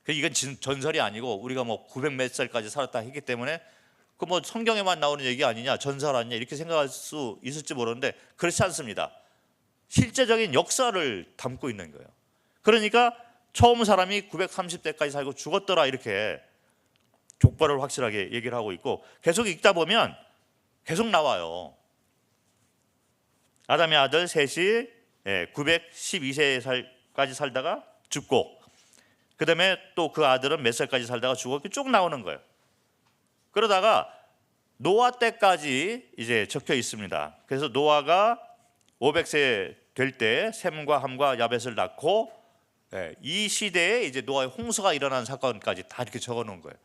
이건 전설이 아니고, 우리가 900 몇 살까지 살았다 했기 때문에 그 성경에만 나오는 얘기 아니냐, 전설 아니냐 이렇게 생각할 수 있을지 모르는데, 그렇지 않습니다. 실제적인 역사를 담고 있는 거예요. 그러니까 처음 사람이 930세까지 살고 죽었더라, 이렇게 족보를 확실하게 얘기를 하고 있고, 계속 읽다 보면 계속 나와요. 아담의 아들 셋이 912세까지 살다가 죽고, 그 다음에 또 그 아들은 몇 살까지 살다가 죽었고, 쭉 나오는 거예요. 그러다가 노아 때까지 이제 적혀 있습니다. 그래서 노아가 500세 될 때 셈과 함과 야벳을 낳고, 이 시대에 이제 노아의 홍수가 일어난 사건까지 다 이렇게 적어 놓은 거예요.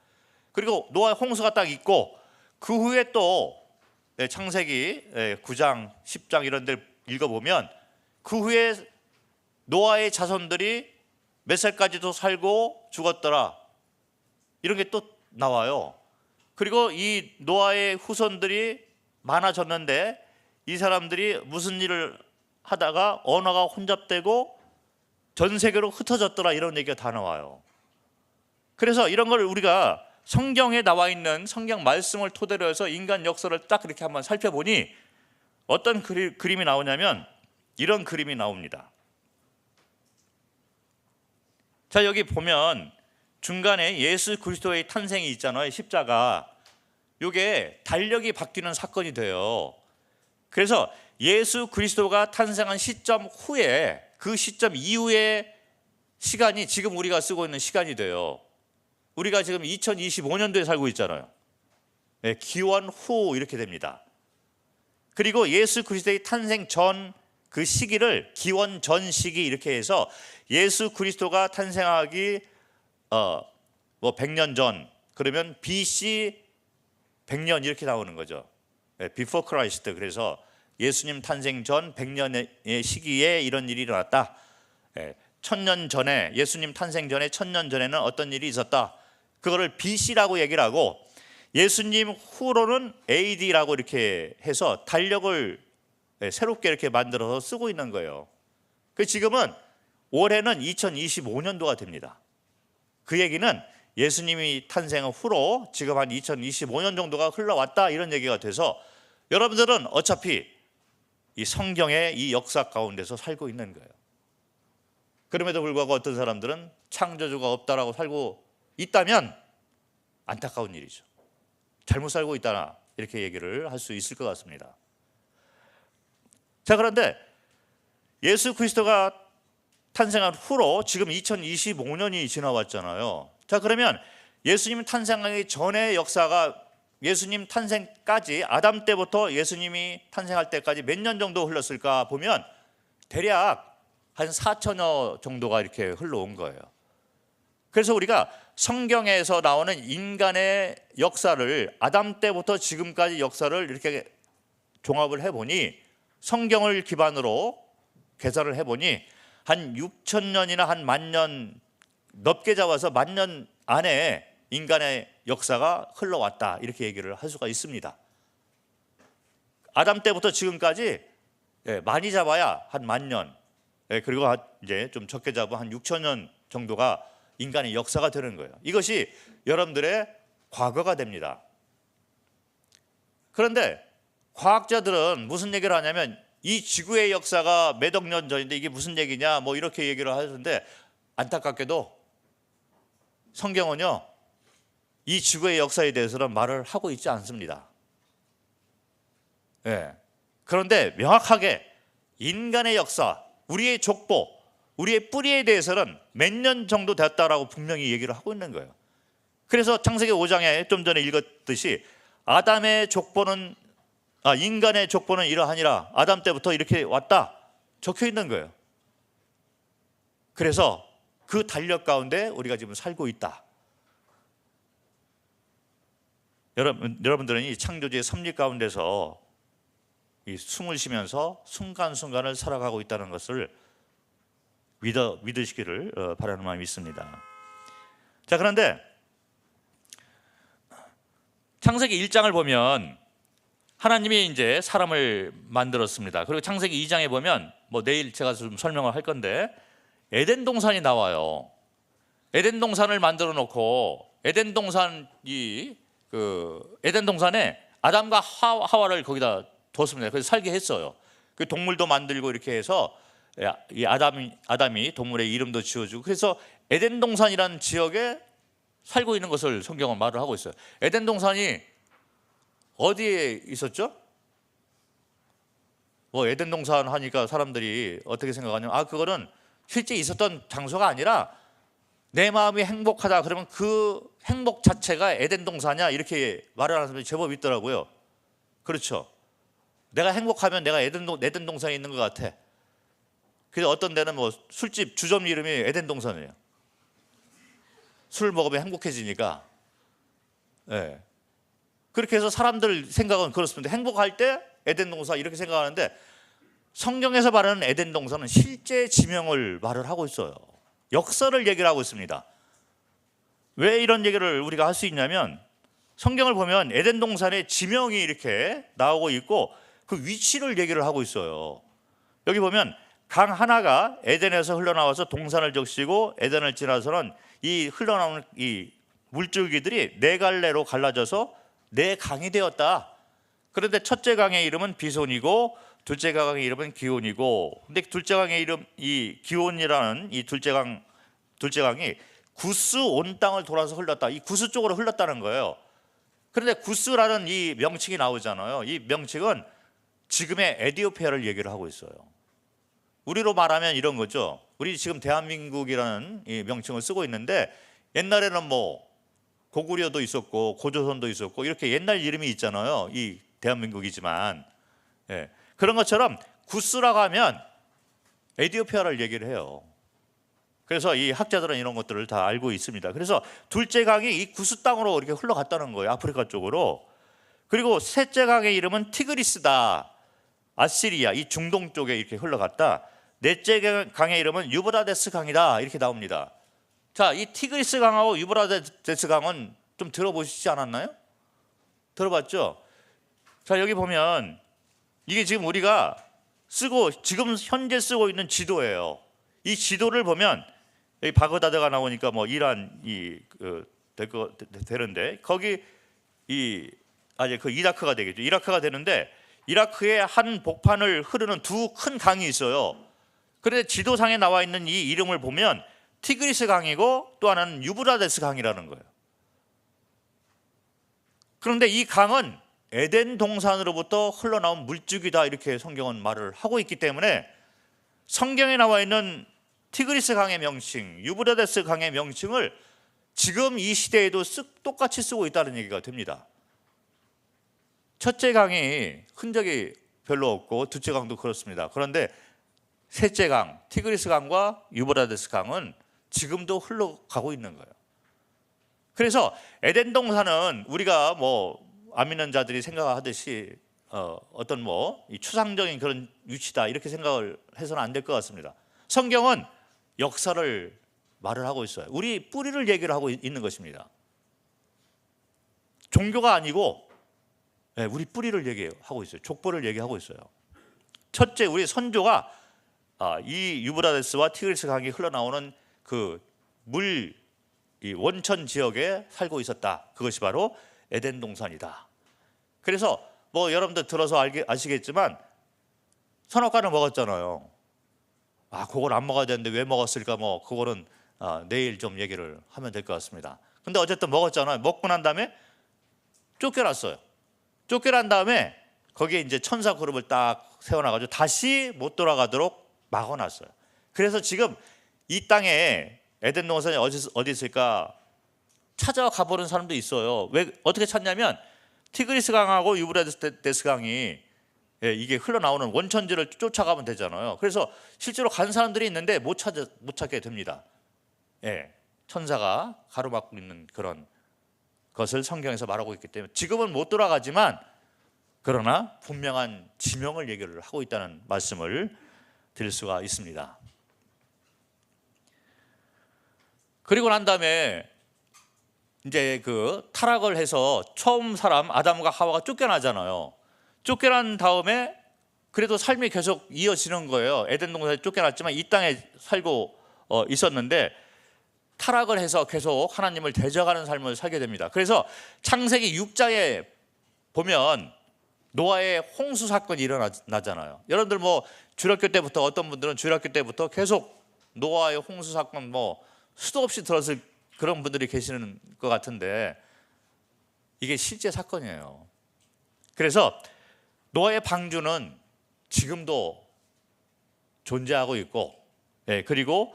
그리고 노아의 홍수가 딱 있고, 그 후에 또 창세기 9장, 10장 이런 데를 읽어보면, 그 후에 노아의 자손들이 몇 살까지도 살고 죽었더라, 이런 게 또 나와요. 그리고 이 노아의 후손들이 많아졌는데, 이 사람들이 무슨 일을 하다가 언어가 혼잡되고 전 세계로 흩어졌더라, 이런 얘기가 다 나와요. 그래서 이런 걸 우리가 성경에 나와 있는 성경 말씀을 토대로 해서 인간 역사를 딱 이렇게 한번 살펴보니 어떤 그림이 나오냐면, 이런 그림이 나옵니다. 자, 여기 보면 중간에 예수 그리스도의 탄생이 있잖아요, 십자가. 이게 달력이 바뀌는 사건이 돼요. 그래서 예수 그리스도가 탄생한 시점 후에, 그 시점 이후의 시간이 지금 우리가 쓰고 있는 시간이 돼요. 우리가 지금 2025년도에 살고 있잖아요. 기원 후 이렇게 됩니다. 그리고 예수 그리스도의 탄생 전 그 시기를 기원 전 시기 이렇게 해서, 예수 그리스도가 탄생하기 100년 전, 그러면 BC 100년 이렇게 나오는 거죠. Before Christ. 그래서 예수님 탄생 전 100년의 시기에 이런 일이 일어났다. 1000년 전에, 예수님 탄생 전에 1000년 전에는 어떤 일이 있었다. 그거를 BC라고 얘기를 하고, 예수님 후로는 AD라고 이렇게 해서 달력을 새롭게 이렇게 만들어서 쓰고 있는 거예요. 그 지금은 올해는 2025년도가 됩니다. 그 얘기는 예수님이 탄생 후로 지금 한 2025년 정도가 흘러왔다, 이런 얘기가 돼서, 여러분들은 어차피 이 성경의 이 역사 가운데서 살고 있는 거예요. 그럼에도 불구하고 어떤 사람들은 창조주가 없다라고 살고 있다면 안타까운 일이죠. 잘못 살고 있다, 이렇게 얘기를 할 수 있을 것 같습니다. 자, 그런데 예수 그리스도가 탄생한 후로 지금 2025년이 지나왔잖아요. 자, 그러면 예수님 탄생하기 전의 역사가, 예수님 탄생까지, 아담 때부터 예수님이 탄생할 때까지 몇 년 정도 흘렀을까 보면 대략 한 4천여 정도가 이렇게 흘러온 거예요. 그래서 우리가 성경에서 나오는 인간의 역사를 아담 때부터 지금까지 역사를 이렇게 종합을 해보니, 성경을 기반으로 계산을 해보니 한 6,000년이나 한 10,000년 넘게 잡아서 10,000년 안에 인간의 역사가 흘러왔다, 이렇게 얘기를 할 수가 있습니다. 아담 때부터 지금까지 많이 잡아야 한 10,000년, 그리고 이제 좀 적게 잡으면 한 6,000년 정도가 인간의 역사가 되는 거예요. 이것이 여러분들의 과거가 됩니다. 그런데 과학자들은 무슨 얘기를 하냐면, 이 지구의 역사가 몇억 년 전인데 이게 무슨 얘기냐, 뭐 이렇게 얘기를 하는데, 안타깝게도 성경은요, 이 지구의 역사에 대해서는 말을 하고 있지 않습니다. 그런데 명확하게 인간의 역사, 우리의 족보, 우리의 뿌리에 대해서는 몇 년 정도 됐다라고 분명히 얘기를 하고 있는 거예요. 그래서 창세기 5장에 좀 전에 읽었듯이 인간의 족보는 이러하니라, 아담 때부터 이렇게 왔다 적혀 있는 거예요. 그래서 그 달력 가운데 우리가 지금 살고 있다. 여러분들은 이 창조주의 섭리 가운데서 이 숨을 쉬면서 순간순간을 살아가고 있다는 것을 믿으시기를 바라는 마음이 있습니다. 자, 그런데 창세기 1장을 보면 하나님이 이제 사람을 만들었습니다. 그리고 창세기 2장에 보면, 뭐 내일 제가 좀 설명을 할 건데, 에덴 동산이 나와요. 에덴 동산을 만들어 놓고 에덴 동산에 아담과 하와를 거기다 뒀습니다. 그래서 살게 했어요. 그 동물도 만들고 이렇게 해서 이 아담이 동물의 이름도 지어주고, 그래서 에덴 동산이라는 지역에 살고 있는 것을 성경은 말을 하고 있어요. 에덴 동산이 어디에 있었죠? 뭐 에덴 동산 하니까 사람들이 어떻게 생각하냐면, 그거는 실제 있었던 장소가 아니라 내 마음이 행복하다 그러면 그 행복 자체가 에덴 동산이야, 이렇게 말을 하는 사람들이 제법 있더라고요. 그렇죠? 내가 행복하면 내가 에덴 동산에 있는 것 같아. 그래서 어떤 데는 뭐 술집 주점 이름이 에덴 동산이에요. 술 먹으면 행복해지니까. 그렇게 해서 사람들 생각은 그렇습니다. 행복할 때 에덴 동산 이렇게 생각하는데, 성경에서 말하는 에덴 동산은 실제 지명을 말을 하고 있어요. 역사를 얘기를 하고 있습니다. 왜 이런 얘기를 우리가 할 수 있냐면, 성경을 보면 에덴 동산의 지명이 이렇게 나오고 있고 그 위치를 얘기를 하고 있어요. 여기 보면 강 하나가 에덴에서 흘러나와서 동산을 적시고 에덴을 지나서는 이 흘러나오는 이 물줄기들이 네 갈래로 갈라져서 네 강이 되었다. 그런데 첫째 강의 이름은 비손이고 둘째 강의 이름은 기온이고, 근데 둘째 강의 이름 이 기온이라는 이 둘째 강이 구스 온 땅을 돌아서 흘렀다. 이 구스 쪽으로 흘렀다는 거예요. 그런데 구스라는 이 명칭이 나오잖아요. 이 명칭은 지금의 에티오피아를 얘기를 하고 있어요. 우리로 말하면 이런 거죠. 우리 지금 대한민국이라는 이 명칭을 쓰고 있는데, 옛날에는 뭐 고구려도 있었고 고조선도 있었고 이렇게 옛날 이름이 있잖아요. 이 대한민국이지만, 그런 것처럼 구스라고 하면 에티오피아를 얘기를 해요. 그래서 이 학자들은 이런 것들을 다 알고 있습니다. 그래서 둘째 강이 이 구스 땅으로 이렇게 흘러갔다는 거예요. 아프리카 쪽으로. 그리고 셋째 강의 이름은 티그리스다. 아시리아, 이 중동 쪽에 이렇게 흘러갔다. 넷째 강의 이름은 유브라데스 강이다. 이렇게 나옵니다. 자, 이 티그리스 강하고 유브라데스 강은 좀 들어보시지 않았나요? 들어봤죠? 자, 여기 보면 이게 지금 우리가 지금 현재 쓰고 있는 지도예요. 이 지도를 보면 여기 바그다드가 나오니까 뭐 이란이 되는데, 거기 그 이라크가 되겠죠. 이라크가 되는데, 이라크의 한 복판을 흐르는 두 큰 강이 있어요. 그런데 지도상에 나와 있는 이 이름을 보면 티그리스 강이고 또 하나는 유브라데스 강이라는 거예요. 그런데 이 강은 에덴 동산으로부터 흘러나온 물줄기다, 이렇게 성경은 말을 하고 있기 때문에 성경에 나와 있는 티그리스 강의 명칭, 유브라데스 강의 명칭을 지금 이 시대에도 똑같이 쓰고 있다는 얘기가 됩니다. 첫째 강이 흔적이 별로 없고 둘째 강도 그렇습니다. 그런데 셋째 강, 티그리스 강과 유브라데스 강은 지금도 흘러가고 있는 거예요. 그래서 에덴 동산은 우리가 뭐 안 믿는 자들이 생각하듯이 어떤 뭐 이 추상적인 그런 위치다 이렇게 생각을 해서는 안 될 것 같습니다. 성경은 역사를 말을 하고 있어요. 우리 뿌리를 얘기를 하고 있는 것입니다. 종교가 아니고 우리 뿌리를 얘기하고 있어요. 족보를 얘기하고 있어요. 첫째, 우리 선조가 이 유브라데스와 티그리스 강이 흘러나오는 그 물 이 원천 지역에 살고 있었다. 그것이 바로 에덴 동산이다. 그래서 뭐 여러분들 들어서 아시겠지만 선악과를 먹었잖아요. 그걸 안 먹어야 되는데 왜 먹었을까? 뭐 그거는 내일 좀 얘기를 하면 될 것 같습니다. 근데 어쨌든 먹었잖아요. 먹고 난 다음에 쫓겨났어요. 쫓겨난 다음에 거기에 이제 천사 그룹을 딱 세워놔가지고 다시 못 돌아가도록 막아놨어요. 그래서 지금 이 땅에 에덴 동산이 어디 있을까 찾아가 보는 사람도 있어요. 왜 어떻게 찾냐면 티그리스 강하고 유브라데스 강이 이게 흘러나오는 원천지를 쫓아가면 되잖아요. 그래서 실제로 간 사람들이 있는데 못 찾게 됩니다. 천사가 가로막고 있는 그런 것을 성경에서 말하고 있기 때문에 지금은 못 돌아가지만 그러나 분명한 지명을 얘기를 하고 있다는 말씀을 드릴 수가 있습니다. 그리고 난 다음에 이제 그 타락을 해서 처음 사람 아담과 하와가 쫓겨나잖아요. 쫓겨난 다음에 그래도 삶이 계속 이어지는 거예요. 에덴 동산에 쫓겨났지만 이 땅에 살고 있었는데 타락을 해서 계속 하나님을 대적하는 삶을 살게 됩니다. 그래서 창세기 6장에 보면 노아의 홍수 사건이 일어나잖아요. 여러분들 뭐 주일학교 때부터 어떤 분들은 주일학교 때부터 계속 노아의 홍수 사건 뭐 수도 없이 들었을 그런 분들이 계시는 것 같은데 이게 실제 사건이에요. 그래서 노아의 방주는 지금도 존재하고 있고 그리고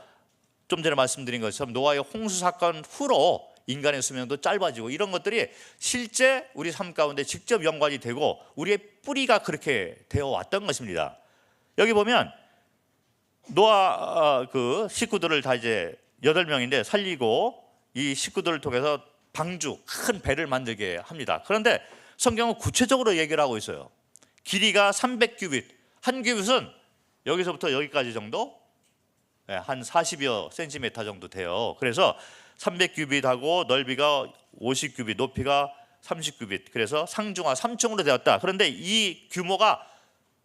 좀 전에 말씀드린 것처럼 노아의 홍수 사건 후로 인간의 수명도 짧아지고 이런 것들이 실제 우리 삶 가운데 직접 연관이 되고 우리의 뿌리가 그렇게 되어 왔던 것입니다. 여기 보면 노아 그 식구들을 다 이제 8명인데 살리고 이 식구들을 통해서 방주 큰 배를 만들게 합니다. 그런데 성경은 구체적으로 얘기를 하고 있어요. 길이가 300규빗, 한 규빗은 여기서부터 여기까지 정도 한 40여 센티미터 정도 돼요. 그래서 300규빗하고 넓이가 50규빗, 높이가 30규빗, 그래서 상중하 3층으로 되었다. 그런데 이 규모가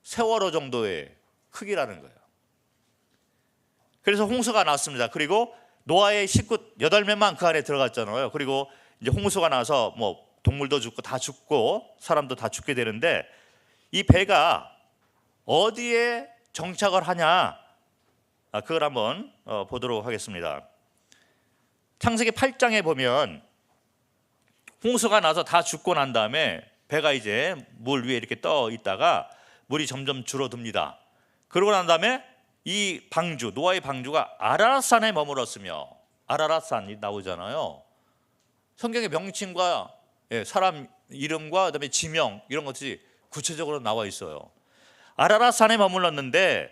세월호 정도의 크기라는 거예요. 그래서 홍수가 났습니다. 그리고 노아의 식구 8명만 그 안에 들어갔잖아요. 그리고 이제 홍수가 나서 뭐 동물도 죽고 다 죽고 사람도 다 죽게 되는데 이 배가 어디에 정착을 하냐? 그걸 한번 보도록 하겠습니다. 창세기 8장에 보면 홍수가 나서 다 죽고 난 다음에 배가 이제 물 위에 이렇게 떠 있다가 물이 점점 줄어듭니다. 그러고 난 다음에 이 방주, 노아의 방주가 아라랏산에 머물렀으며, 아라랏산이 나오잖아요. 성경의 명칭과 사람 이름과 그다음에 지명 이런 것들이 구체적으로 나와 있어요. 아라랏산에 머물렀는데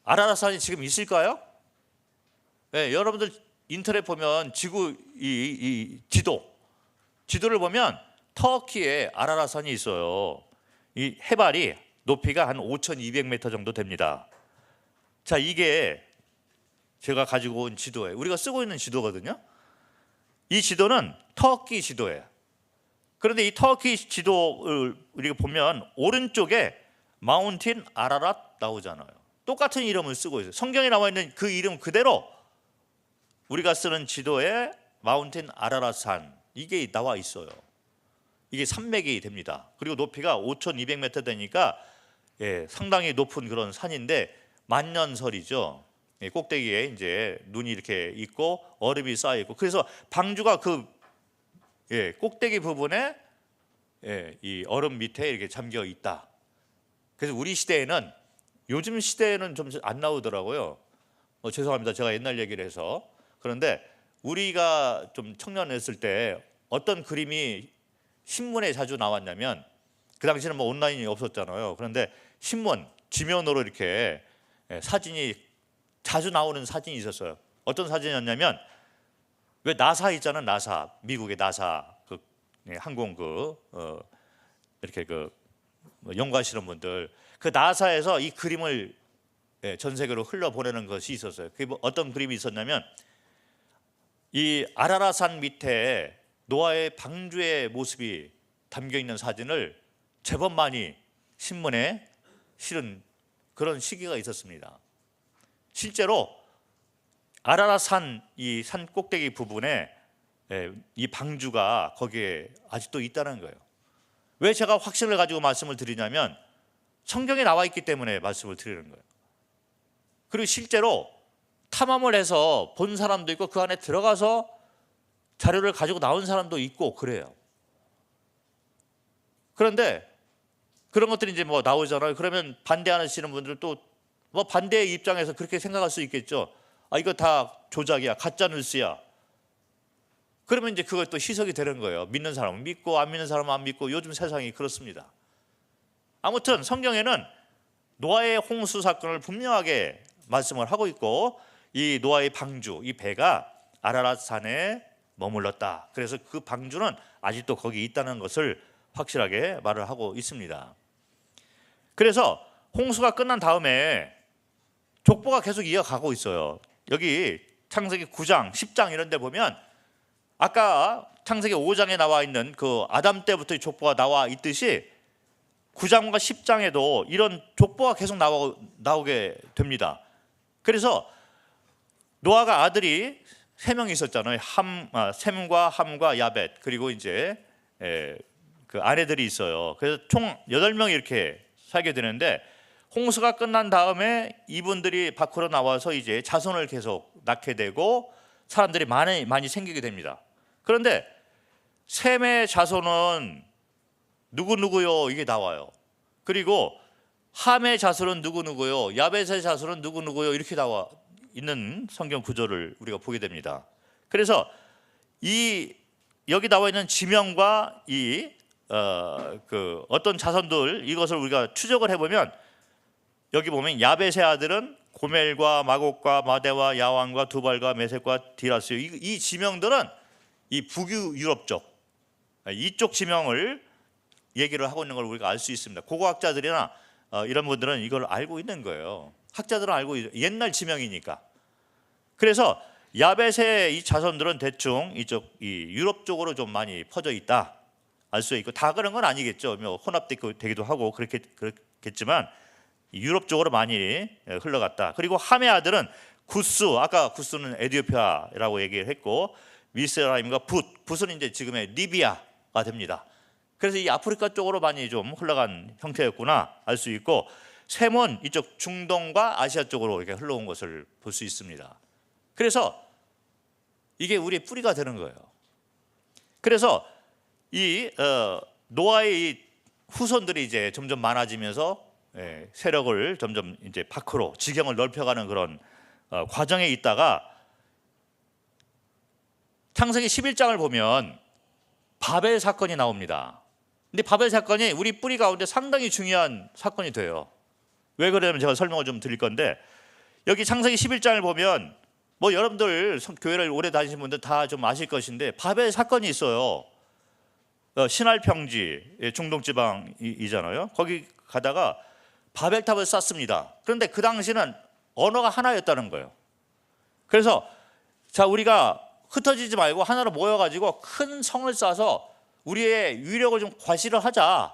아라랏산이 지금 있을까요? 여러분들 인터넷 보면 지구 이 지도를 보면 터키에 아라랏산이 있어요. 이 해발이 높이가 한 5,200m 정도 됩니다. 자, 이게 제가 가지고 온 지도예요. 우리가 쓰고 있는 지도거든요. 이 지도는 터키 지도예요. 그런데 이 터키 지도를 우리가 보면 오른쪽에 마운틴 아라랏 나오잖아요. 똑같은 이름을 쓰고 있어요. 성경에 나와 있는 그 이름 그대로 우리가 쓰는 지도에 마운틴 아라랏산 이게 나와 있어요. 이게 산맥이 됩니다. 그리고 높이가 5,200m 되니까 상당히 높은 그런 산인데 만년설이죠. 꼭대기에 이제 눈이 이렇게 있고 얼음이 쌓여 있고, 그래서 방주가 그 꼭대기 부분에 이 얼음 밑에 이렇게 잠겨 있다. 그래서 우리 시대에는, 요즘 시대에는 좀 안 나오더라고요. 죄송합니다. 제가 옛날 얘기를 해서. 그런데 우리가 좀 청년했을 때 어떤 그림이 신문에 자주 나왔냐면, 그 당시에는 뭐 온라인이 없었잖아요. 그런데 신문 지면으로 이렇게 사진이 자주 나오는 사진이 있었어요. 어떤 사진이었냐면, 왜 나사 있잖아, 나사, 미국의 나사 항공 이렇게 연구하시는 분들, 그 나사에서 이 그림을 전 세계로 흘려 보내는 것이 있었어요. 그게 어떤 그림이 있었냐면, 이 아라라산 밑에 노아의 방주의 모습이 담겨 있는 사진을 제법 많이 신문에 실은 그런 시기가 있었습니다. 실제로 아라라산 이 산 꼭대기 부분에 이 방주가 거기에 아직도 있다는 거예요. 왜 제가 확신을 가지고 말씀을 드리냐면, 성경에 나와 있기 때문에 말씀을 드리는 거예요. 그리고 실제로 탐험을 해서 본 사람도 있고, 그 안에 들어가서 자료를 가지고 나온 사람도 있고 그래요. 그런데 그런 것들이 이제 뭐 나오잖아요. 그러면 반대하시는 분들은 또 뭐 반대의 입장에서 그렇게 생각할 수 있겠죠. 아, 이거 다 조작이야, 가짜 뉴스야. 그러면 이제 그것도 희석이 되는 거예요. 믿는 사람은 믿고 안 믿는 사람은 안 믿고, 요즘 세상이 그렇습니다. 아무튼 성경에는 노아의 홍수 사건을 분명하게 말씀을 하고 있고, 이 노아의 방주, 이 배가 아라랏 산에 머물렀다. 그래서 그 방주는 아직도 거기 있다는 것을 확실하게 말을 하고 있습니다. 그래서 홍수가 끝난 다음에 족보가 계속 이어가고 있어요. 여기 창세기 9장, 10장 이런 데 보면, 아까 창세기 5장에 나와 있는 그 아담 때부터 족보가 나와 있듯이 9장과 10장에도 이런 족보가 계속 나오게 됩니다. 그래서 노아가 아들이 3명이 있었잖아요. 셈과 함과 야벳, 그리고 이제 그 아내들이 있어요. 그래서 총 8명이 이렇게 살게 되는데, 홍수가 끝난 다음에 이분들이 밖으로 나와서 이제 자손을 계속 낳게 되고 사람들이 많이 생기게 됩니다. 그런데 셈의 자손은 누구누구요, 이게 나와요. 그리고 함의 자손은 누구누구요, 야벳의 자손은 누구누구요, 이렇게 나와 있는 성경 구조를 우리가 보게 됩니다. 그래서 여기 나와 있는 지명과 어떤 자손들, 이것을 우리가 추적을 해보면, 여기 보면 야벳의 아들은 고멜과 마곡과 마대와 야왕과 두발과 메섹과 디라스, 이 지명들은 이 북유럽 쪽, 이쪽 지명을 얘기를 하고 있는 걸 우리가 알 수 있습니다. 고고학자들이나 이런 분들은 이걸 알고 있는 거예요. 학자들은 알고 있어요. 옛날 지명이니까. 그래서 야벳의 이 자손들은 대충 이쪽 이 유럽 쪽으로 좀 많이 퍼져 있다 알 수 있고, 다 그런 건 아니겠죠. 혼합되기도 하고 그렇겠지만 유럽 쪽으로 많이 흘러갔다. 그리고 함의 아들은 구스, 아까 구스는 에티오피아라고 얘기를 했고, 미스라임과 붓은 이제 지금의 리비아가 됩니다. 그래서 이 아프리카 쪽으로 많이 좀 흘러간 형태였구나 알 수 있고, 셈은 이쪽 중동과 아시아 쪽으로 이렇게 흘러온 것을 볼 수 있습니다. 그래서 이게 우리의 뿌리가 되는 거예요. 그래서 이 노아의 이 후손들이 이제 점점 많아지면서 세력을 점점 이제 밖으로 지경을 넓혀가는 그런 과정에 있다가, 창세기 11장을 보면 바벨 사건이 나옵니다. 근데 바벨 사건이 우리 뿌리 가운데 상당히 중요한 사건이 돼요. 왜 그러냐면 제가 설명을 좀 드릴 건데, 여기 창세기 11장을 보면 뭐 여러분들 교회를 오래 다니신 분들 다 좀 아실 것인데, 바벨 사건이 있어요. 신할 평지, 중동 지방이잖아요. 거기 가다가 바벨탑을 쌓습니다. 그런데 그 당시는 언어가 하나였다는 거예요. 그래서 자, 우리가 흩어지지 말고 하나로 모여가지고 큰 성을 쌓아서 우리의 위력을 좀 과시를 하자.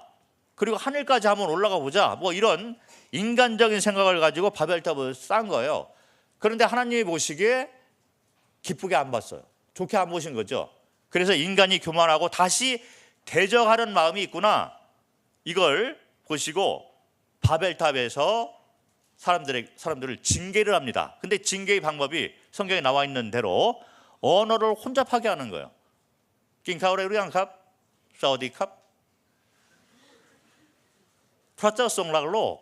그리고 하늘까지 한번 올라가 보자. 뭐 이런 인간적인 생각을 가지고 바벨탑을 쌓은 거예요. 그런데 하나님이 보시기에 기쁘게 안 봤어요. 좋게 안 보신 거죠. 그래서 인간이 교만하고 다시 대적하는 마음이 있구나, 이걸 보시고 바벨탑에서 사람들을 징계를 합니다. 근데 징계의 방법이 성경에 나와 있는 대로 언어를 혼잡하게 하는 거예요. 낑카우레우리안캅, 사우디캅, 프라짜송락로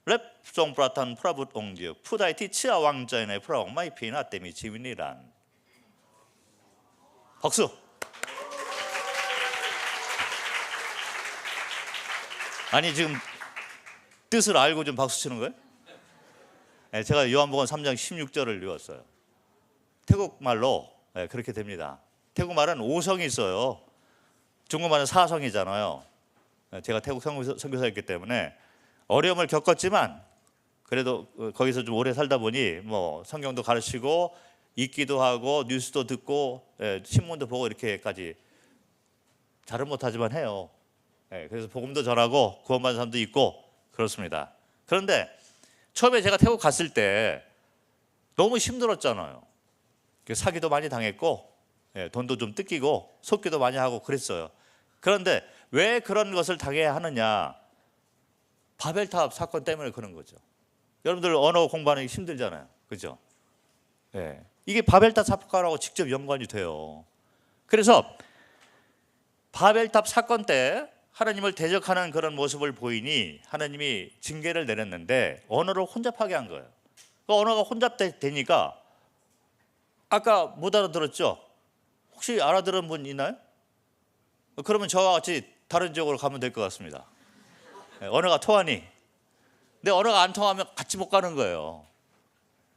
랩송 프라탄 프라붓 옹디우 푸다이티 치아 왕자인의 프라옹 마이 피나 때미 지윈이란. 박수. 아니 지금 뜻을 알고 좀 박수 치는 거예요? 네, 제가 요한복음 3장 16절을 읽었어요. 태국말로 그렇게 됩니다. 태국말은 5성이 있어요. 중국말은 4성이잖아요. 제가 태국 선교사였기 때문에 어려움을 겪었지만 그래도 거기서 좀 오래 살다 보니 뭐 성경도 가르치고 읽기도 하고 뉴스도 듣고 신문도 보고 이렇게까지 잘은 못하지만 해요. 그래서 복음도 전하고 구원받은 사람도 있고 그렇습니다. 그런데 처음에 제가 태국 갔을 때 너무 힘들었잖아요. 사기도 많이 당했고 돈도 좀 뜯기고 속기도 많이 하고 그랬어요. 그런데 왜 그런 것을 당해야 하느냐? 바벨탑 사건 때문에 그런 거죠. 여러분들 언어 공부하는 게 힘들잖아요. 그죠? 이게 바벨탑 사건하고 직접 연관이 돼요. 그래서 바벨탑 사건 때 하나님을 대적하는 그런 모습을 보이니 하나님이 징계를 내렸는데 언어를 혼잡하게 한 거예요. 그 언어가 혼잡되니까 아까 못 알아들었죠? 혹시 알아들은 분 있나요? 그러면 저와 같이 다른 지역으로 가면 될 것 같습니다. 언어가 통하니. 근데 언어가 안 통하면 같이 못 가는 거예요.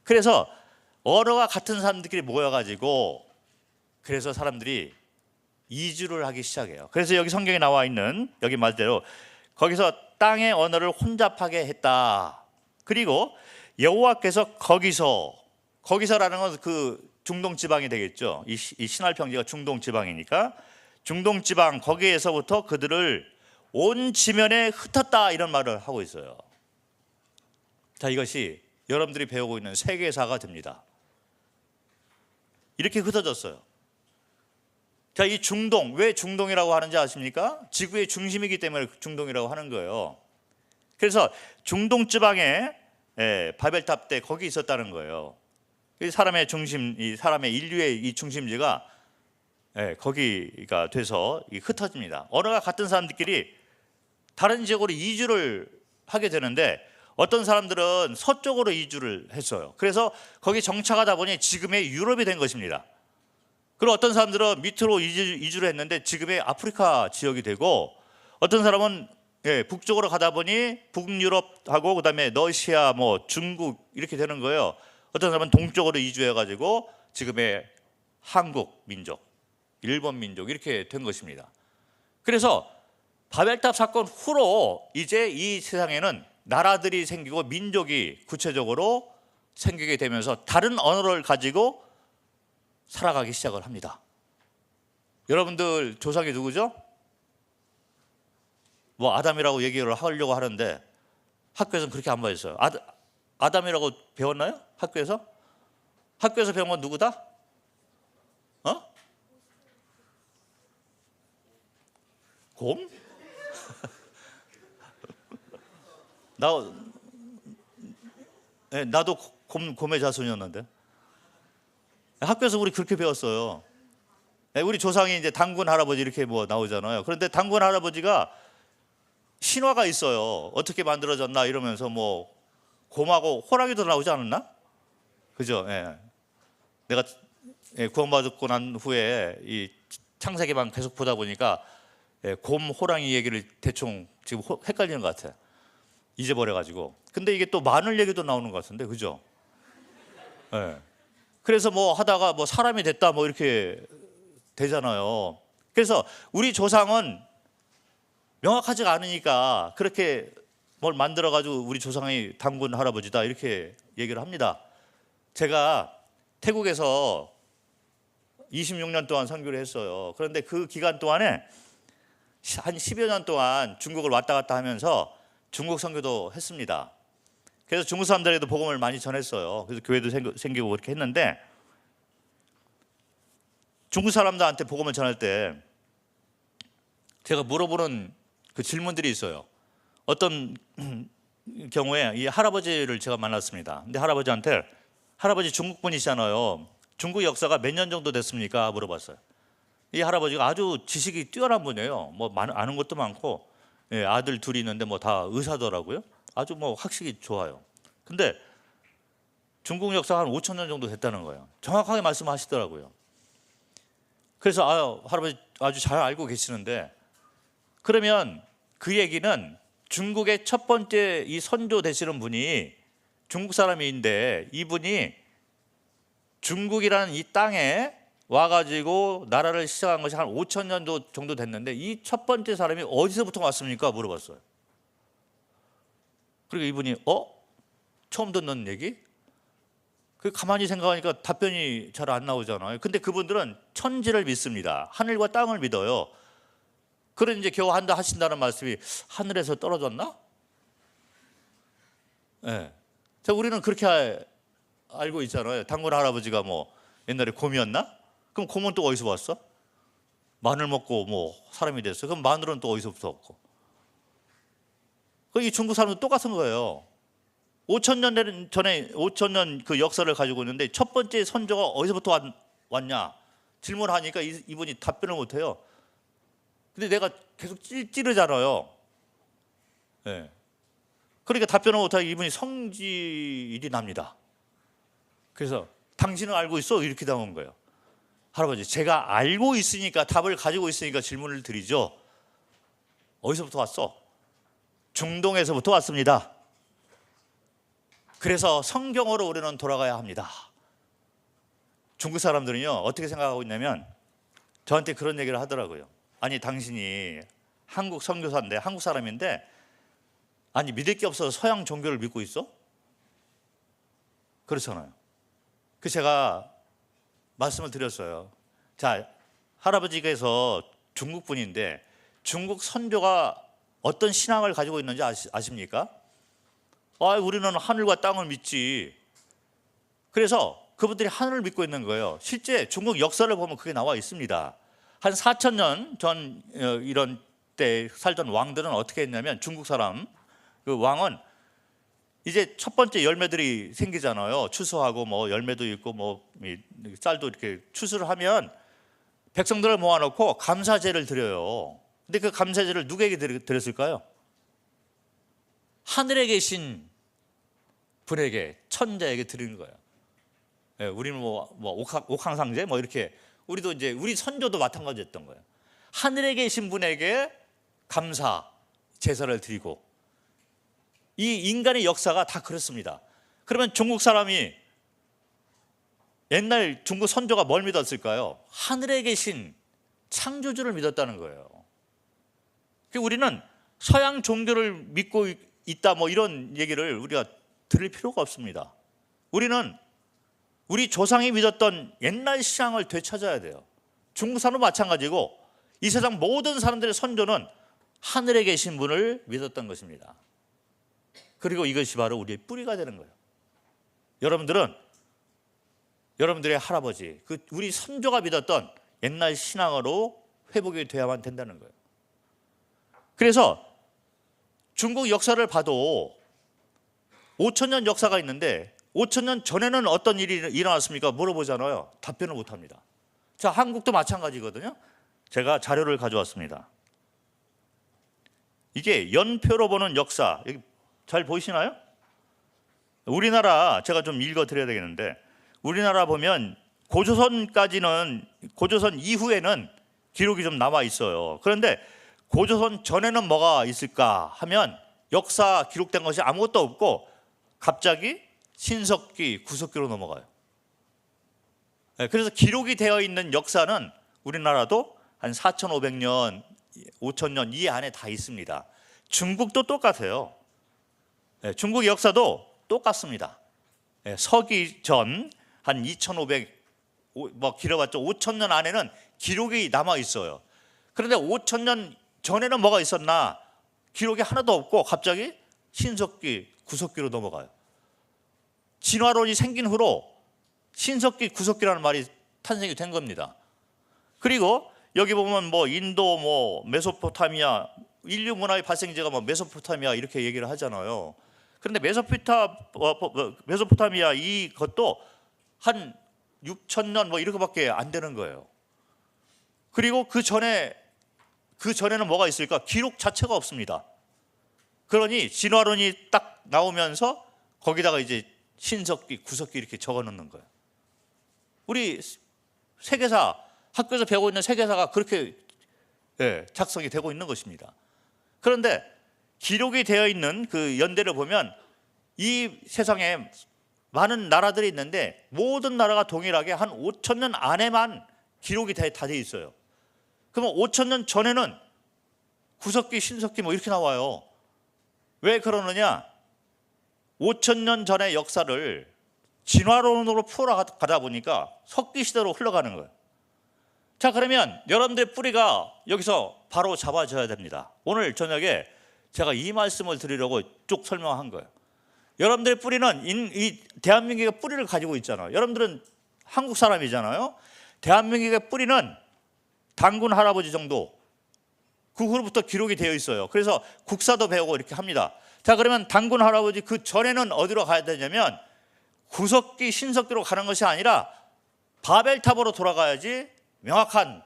그래서 언어가 같은 사람들끼리 모여가지고 그래서 사람들이 이주를 하기 시작해요. 그래서 여기 성경에 나와 있는 여기 말대로 거기서 땅의 언어를 혼잡하게 했다. 그리고 여호와께서 거기서라는 건 그 중동 지방이 되겠죠. 이 신할 평지가 중동 지방이니까 중동 지방 거기에서부터 그들을 온 지면에 흩었다 이런 말을 하고 있어요. 자, 이것이 여러분들이 배우고 있는 세계사가 됩니다. 이렇게 흩어졌어요. 자, 이 중동, 왜 중동이라고 하는지 아십니까? 지구의 중심이기 때문에 중동이라고 하는 거예요. 그래서 중동 지방에 바벨탑 때 거기 있었다는 거예요. 사람의 중심, 이 사람의 인류의 이 중심지가 거기가 돼서 흩어집니다. 언어가 같은 사람들끼리 다른 지역으로 이주를 하게 되는데 어떤 사람들은 서쪽으로 이주를 했어요. 그래서 거기 정착하다 보니 지금의 유럽이 된 것입니다. 그리고 어떤 사람들은 밑으로 이주를 했는데 지금의 아프리카 지역이 되고 어떤 사람은 북쪽으로 가다 보니 북유럽하고 그다음에 러시아, 뭐 중국 이렇게 되는 거예요. 어떤 사람은 동쪽으로 이주해가지고 지금의 한국 민족, 일본 민족 이렇게 된 것입니다. 그래서 바벨탑 사건 후로 이제 이 세상에는 나라들이 생기고 민족이 구체적으로 생기게 되면서 다른 언어를 가지고 살아가기 시작을 합니다. 여러분들 조상이 누구죠? 뭐 아담이라고 얘기를 하려고 하는데 학교에서는 그렇게 안 배웠어요. 아담이라고 배웠나요? 학교에서? 학교에서 배운 건 누구다? 곰? 나도 곰의 자손이었는데. 학교에서 우리 그렇게 배웠어요. 우리 조상이 이제 단군 할아버지 이렇게 뭐 나오잖아요. 그런데 단군 할아버지가 신화가 있어요. 어떻게 만들어졌나 이러면서 뭐 곰하고 호랑이도 나오지 않았나? 그죠? 내가 구원받고 난 후에 이 창세기만 계속 보다 보니까 곰, 호랑이 얘기를 대충 지금 헷갈리는 것 같아요. 잊어버려가지고. 근데 이게 또 마늘 얘기도 나오는 것 같은데, 그죠? 그래서 뭐 하다가 뭐 사람이 됐다 뭐 이렇게 되잖아요. 그래서 우리 조상은 명확하지가 않으니까 그렇게 뭘 만들어가지고 우리 조상이 단군 할아버지다 이렇게 얘기를 합니다. 제가 태국에서 26년 동안 선교를 했어요. 그런데 그 기간 동안에 한 10여 년 동안 중국을 왔다 갔다 하면서 중국 선교도 했습니다. 그래서 중국 사람들에게도 복음을 많이 전했어요. 그래서 교회도 생기고 그렇게 했는데 중국 사람들한테 복음을 전할 때 제가 물어보는 그 질문들이 있어요. 어떤 경우에 이 할아버지를 제가 만났습니다. 근데 할아버지한테 할아버지 중국 분이시잖아요. 중국 역사가 몇 년 정도 됐습니까? 물어봤어요. 이 할아버지가 아주 지식이 뛰어난 분이에요. 뭐 아는 것도 많고 아들 둘이 있는데 뭐 다 의사더라고요. 아주 뭐 학식이 좋아요. 근데 중국 역사가 한 5천 년 정도 됐다는 거예요. 정확하게 말씀하시더라고요. 그래서 할아버지 아주 잘 알고 계시는데 그러면 그 얘기는 중국의 첫 번째 이 선조 되시는 분이 중국 사람인데 이분이 중국이라는 이 땅에 와가지고 나라를 시작한 것이 한 5천 년 정도 됐는데 이 첫 번째 사람이 어디서부터 왔습니까? 물어봤어요. 그리고 이분이 처음 듣는 얘기? 그 가만히 생각하니까 답변이 잘 안 나오잖아요. 근데 그분들은 천지를 믿습니다. 하늘과 땅을 믿어요. 그런 이제 겨우 한다 하신다는 말씀이 하늘에서 떨어졌나? 예. 자, 우리는 그렇게 알고 있잖아요. 단골 할아버지가 뭐 옛날에 곰이었나? 그럼 곰은 또 어디서 왔어? 마늘 먹고 뭐 사람이 됐어. 그럼 마늘은 또 어디서부터 왔고? 이 중국 사람도 똑같은 거예요. 5천 년 전에 5천 년 그 역사를 가지고 있는데 첫 번째 선조가 어디서부터 왔냐 질문하니까 이분이 답변을 못해요. 근데 내가 계속 찌르잖아요. 네. 그러니까 답변을 못하고 이분이 성질이 납니다. 그래서 당신은 알고 있어? 이렇게 당한 거예요. 할아버지, 제가 알고 있으니까 답을 가지고 있으니까 질문을 드리죠. 어디서부터 왔어? 중동에서부터 왔습니다. 그래서 성경으로 우리는 돌아가야 합니다. 중국 사람들은요 어떻게 생각하고 있냐면 저한테 그런 얘기를 하더라고요. 아니 당신이 한국 선교사인데 한국 사람인데 아니 믿을 게 없어서 서양 종교를 믿고 있어? 그렇잖아요. 그 제가 말씀을 드렸어요. 자, 할아버지께서 중국 분인데 중국 선조가 어떤 신앙을 가지고 있는지 아십니까? 우리는 하늘과 땅을 믿지. 그래서 그분들이 하늘을 믿고 있는 거예요. 실제 중국 역사를 보면 그게 나와 있습니다. 한 4,000년 전 이런 때 살던 왕들은 어떻게 했냐면 중국 사람 그 왕은 이제 첫 번째 열매들이 생기잖아요. 추수하고 뭐 열매도 있고 뭐 쌀도 이렇게 추수를 하면 백성들을 모아놓고 감사제를 드려요. 근데 그 감사제를 누구에게 드렸을까요? 하늘에 계신 분에게 천자에게 드리는 거예요. 예, 우리는 뭐 옥황상제 뭐 이렇게 우리도 이제 우리 선조도 마찬가지였던 거예요. 하늘에 계신 분에게 감사 제사를 드리고 이 인간의 역사가 다 그렇습니다. 그러면 중국 사람이 옛날 중국 선조가 뭘 믿었을까요? 하늘에 계신 창조주를 믿었다는 거예요. 우리는 서양 종교를 믿고 있다 뭐 이런 얘기를 우리가 들을 필요가 없습니다. 우리는 우리 조상이 믿었던 옛날 신앙을 되찾아야 돼요. 중국 사람도 마찬가지고 이 세상 모든 사람들의 선조는 하늘에 계신 분을 믿었던 것입니다. 그리고 이것이 바로 우리의 뿌리가 되는 거예요. 여러분들의 할아버지, 우리 선조가 믿었던 옛날 신앙으로 회복이 돼야만 된다는 거예요. 그래서 중국 역사를 봐도 5,000년 역사가 있는데 5,000년 전에는 어떤 일이 일어났습니까? 물어보잖아요. 답변을 못합니다. 자, 한국도 마찬가지거든요. 제가 자료를 가져왔습니다. 이게 연표로 보는 역사, 여기 잘 보이시나요? 우리나라 제가 좀 읽어드려야 되겠는데 우리나라 보면 고조선 이후에는 기록이 좀 남아 있어요. 그런데 고조선 전에는 뭐가 있을까 하면 역사 기록된 것이 아무것도 없고 갑자기 신석기, 구석기로 넘어가요. 그래서 기록이 되어 있는 역사는 우리나라도 한 4,500년, 5,000년 이 안에 다 있습니다. 중국도 똑같아요. 중국 역사도 똑같습니다. 서기 전 한 2,500, 뭐 길어봤자 5,000년 안에는 기록이 남아 있어요. 그런데 5,000년 전에는 뭐가 있었나? 기록이 하나도 없고 갑자기 신석기, 구석기로 넘어가요. 진화론이 생긴 후로 신석기, 구석기라는 말이 탄생이 된 겁니다. 그리고 여기 보면 뭐 인도, 뭐 메소포타미아, 인류 문화의 발생지가 뭐 메소포타미아 이렇게 얘기를 하잖아요. 그런데 메소포타미아 이것도 한 6,000년 뭐 이렇게밖에 안 되는 거예요. 그리고 그 전에는 뭐가 있을까? 기록 자체가 없습니다. 그러니 진화론이 딱 나오면서 거기다가 이제 신석기, 구석기 이렇게 적어 놓는 거예요. 우리 세계사, 학교에서 배우고 있는 세계사가 그렇게 작성이 되고 있는 것입니다. 그런데 기록이 되어 있는 그 연대를 보면 이 세상에 많은 나라들이 있는데 모든 나라가 동일하게 한 5천 년 안에만 기록이 다 돼 있어요. 그러면 5천 년 전에는 구석기, 신석기 뭐 이렇게 나와요. 왜 그러느냐? 5천 년 전의 역사를 진화론으로 풀어가다 보니까 석기 시대로 흘러가는 거예요. 자, 그러면 여러분들의 뿌리가 여기서 바로 잡아져야 됩니다. 오늘 저녁에 제가 이 말씀을 드리려고 쭉 설명한 거예요. 여러분들의 뿌리는 이 대한민국의 뿌리를 가지고 있잖아요. 여러분들은 한국 사람이잖아요. 대한민국의 뿌리는 단군 할아버지 정도, 그 후로부터 기록이 되어 있어요. 그래서 국사도 배우고 이렇게 합니다. 자, 그러면 단군 할아버지 그 전에는 어디로 가야 되냐면 구석기, 신석기로 가는 것이 아니라 바벨탑으로 돌아가야지 명확한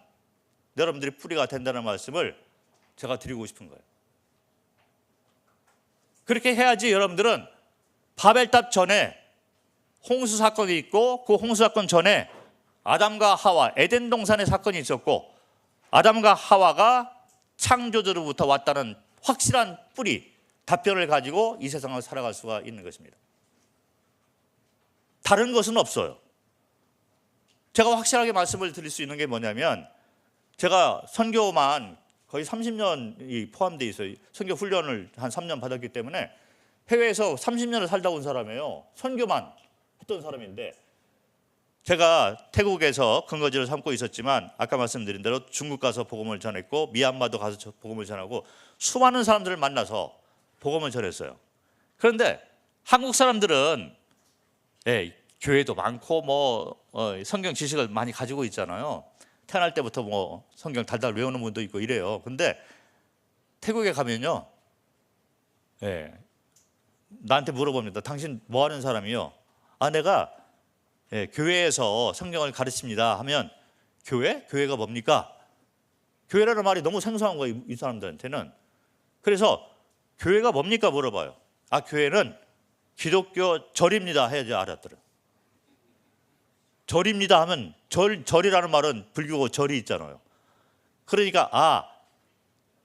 여러분들이 뿌리가 된다는 말씀을 제가 드리고 싶은 거예요. 그렇게 해야지 여러분들은 바벨탑 전에 홍수 사건이 있고, 그 홍수 사건 전에 아담과 하와, 에덴 동산의 사건이 있었고, 아담과 하와가 창조주로부터 왔다는 확실한 뿌리, 답변을 가지고 이 세상을 살아갈 수가 있는 것입니다. 다른 것은 없어요. 제가 확실하게 말씀을 드릴 수 있는 게 뭐냐면, 제가 선교만 거의 30년이 포함되어 있어요. 선교 훈련을 한 3년 받았기 때문에 해외에서 30년을 살다 온 사람이에요. 선교만 했던 사람인데, 제가 태국에서 근거지를 삼고 있었지만 아까 말씀드린 대로 중국 가서 복음을 전했고, 미얀마도 가서 복음을 전하고, 수많은 사람들을 만나서 복음을 전했어요. 그런데 한국 사람들은 교회도 많고 성경 지식을 많이 가지고 있잖아요. 태어날 때부터 성경 달달 외우는 분도 있고 이래요. 근데 태국에 가면요, 나한테 물어봅니다. 당신 뭐 하는 사람이요? 내가 교회에서 성경을 가르칩니다 하면, 교회가 뭡니까? 교회라는 말이 너무 생소한 거예요, 이 사람들한테는. 그래서 교회가 뭡니까 물어봐요. 교회는 기독교 절입니다 해야지 알아들어요. 절입니다 하면, 절이라는 말은 불교 절이 있잖아요. 그러니까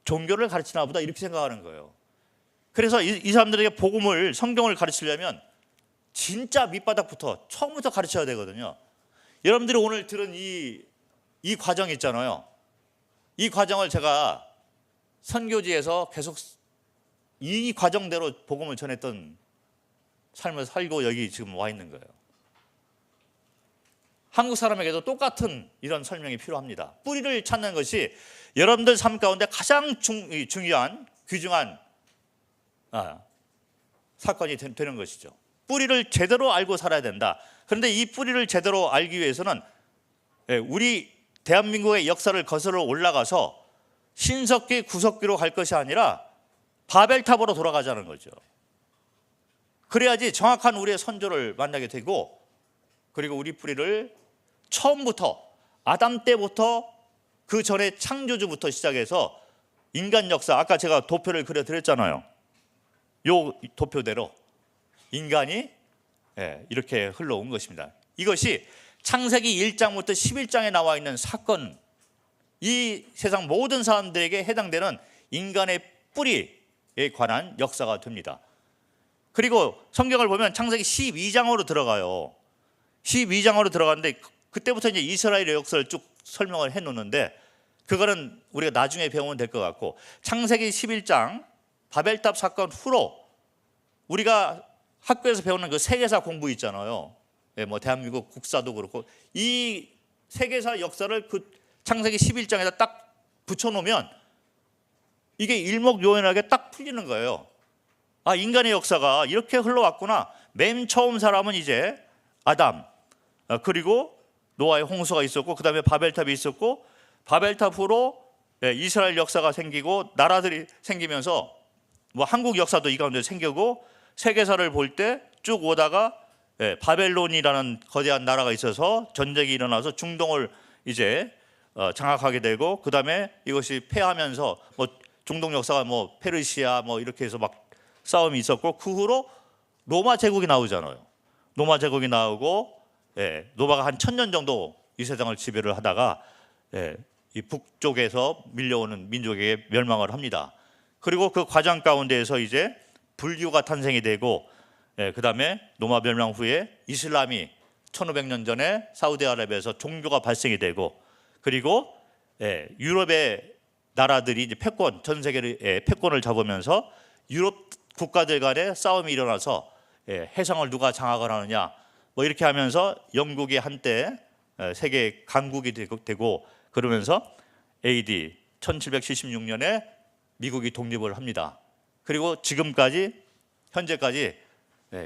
종교를 가르치나 보다 이렇게 생각하는 거예요. 그래서 이 사람들에게 복음을, 성경을 가르치려면 진짜 밑바닥부터 처음부터 가르쳐야 되거든요. 여러분들이 오늘 들은 이 과정 있잖아요. 이 과정을 제가 선교지에서 계속 이 과정대로 복음을 전했던 삶을 살고 여기 지금 와 있는 거예요. 한국 사람에게도 똑같은 이런 설명이 필요합니다. 뿌리를 찾는 것이 여러분들 삶 가운데 가장 중요한, 귀중한 사건이 되는 것이죠. 뿌리를 제대로 알고 살아야 된다. 그런데 이 뿌리를 제대로 알기 위해서는 우리 대한민국의 역사를 거슬러 올라가서 신석기, 구석기로 갈 것이 아니라 바벨탑으로 돌아가자는 거죠. 그래야지 정확한 우리의 선조를 만나게 되고, 그리고 우리 뿌리를 처음부터, 아담 때부터, 그 전에 창조주부터 시작해서 인간 역사, 아까 제가 도표를 그려드렸잖아요. 요 도표대로 인간이 이렇게 흘러온 것입니다. 이것이 창세기 1장부터 11장에 나와 있는 사건, 이 세상 모든 사람들에게 해당되는 인간의 뿌리에 관한 역사가 됩니다. 그리고 성경을 보면 창세기 12장으로 들어가요. 12장으로 들어가는데 그때부터 이제 이스라엘의 역사를 쭉 설명을 해놓는데, 그거는 우리가 나중에 배우면 될 것 같고, 창세기 11장 바벨탑 사건 후로 우리가 학교에서 배우는 그 세계사 공부 있잖아요. 대한민국 국사도 그렇고, 이 세계사 역사를 그 창세기 11장에다 딱 붙여놓으면 이게 일목요연하게 딱 풀리는 거예요. 인간의 역사가 이렇게 흘러왔구나. 맨 처음 사람은 이제 아담, 그리고 노아의 홍수가 있었고, 그 다음에 바벨탑이 있었고, 바벨탑 후로 이스라엘 역사가 생기고 나라들이 생기면서 한국 역사도 이 가운데 생기고, 세계사를 볼 때 쭉 오다가 바벨론이라는 거대한 나라가 있어서 전쟁이 일어나서 중동을 이제 장악하게 되고, 그 다음에 이것이 패하면서 중동 역사가 페르시아 이렇게 해서 막 싸움이 있었고, 그 후로 로마 제국이 나오잖아요. 로마 제국이 나오고, 로마가 한 1000년 정도 이 세상을 지배를 하다가 이 북쪽에서 밀려오는 민족에게 멸망을 합니다. 그리고 그 과정 가운데에서 이제 불교가 탄생이 되고, 그다음에 노마 멸망 후에 이슬람이 1500년 전에 사우디아라비아에서 종교가 발생이 되고, 그리고 유럽의 나라들이 이제 패권, 전 세계의 패권을 잡으면서 유럽 국가들 간에 싸움이 일어나서 해상을 누가 장악을 하느냐 뭐 이렇게 하면서 영국이 한때 세계 강국이 되고 그러면서 AD 1776년에 미국이 독립을 합니다. 그리고 지금까지 현재까지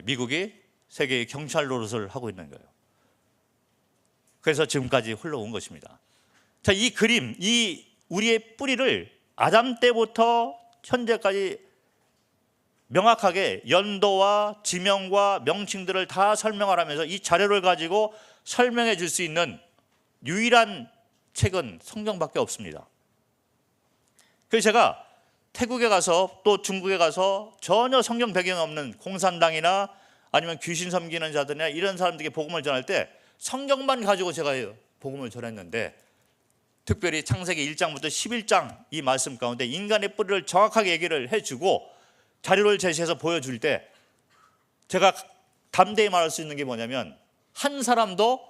미국이 세계의 경찰 노릇을 하고 있는 거예요. 그래서 지금까지 흘러온 것입니다. 자, 이 그림, 이 우리의 뿌리를 아담 때부터 현재까지 명확하게 연도와 지명과 명칭들을 다 설명을 하면서 이 자료를 가지고 설명해 줄 수 있는 유일한 책은 성경밖에 없습니다. 그래서 제가 태국에 가서 또 중국에 가서 전혀 성경 배경이 없는 공산당이나 아니면 귀신 섬기는 자들이나 이런 사람들에게 복음을 전할 때 성경만 가지고 제가 복음을 전했는데, 특별히 창세기 1장부터 11장 이 말씀 가운데 인간의 뿌리를 정확하게 얘기를 해주고 자료를 제시해서 보여줄 때 제가 담대히 말할 수 있는 게 뭐냐면, 한 사람도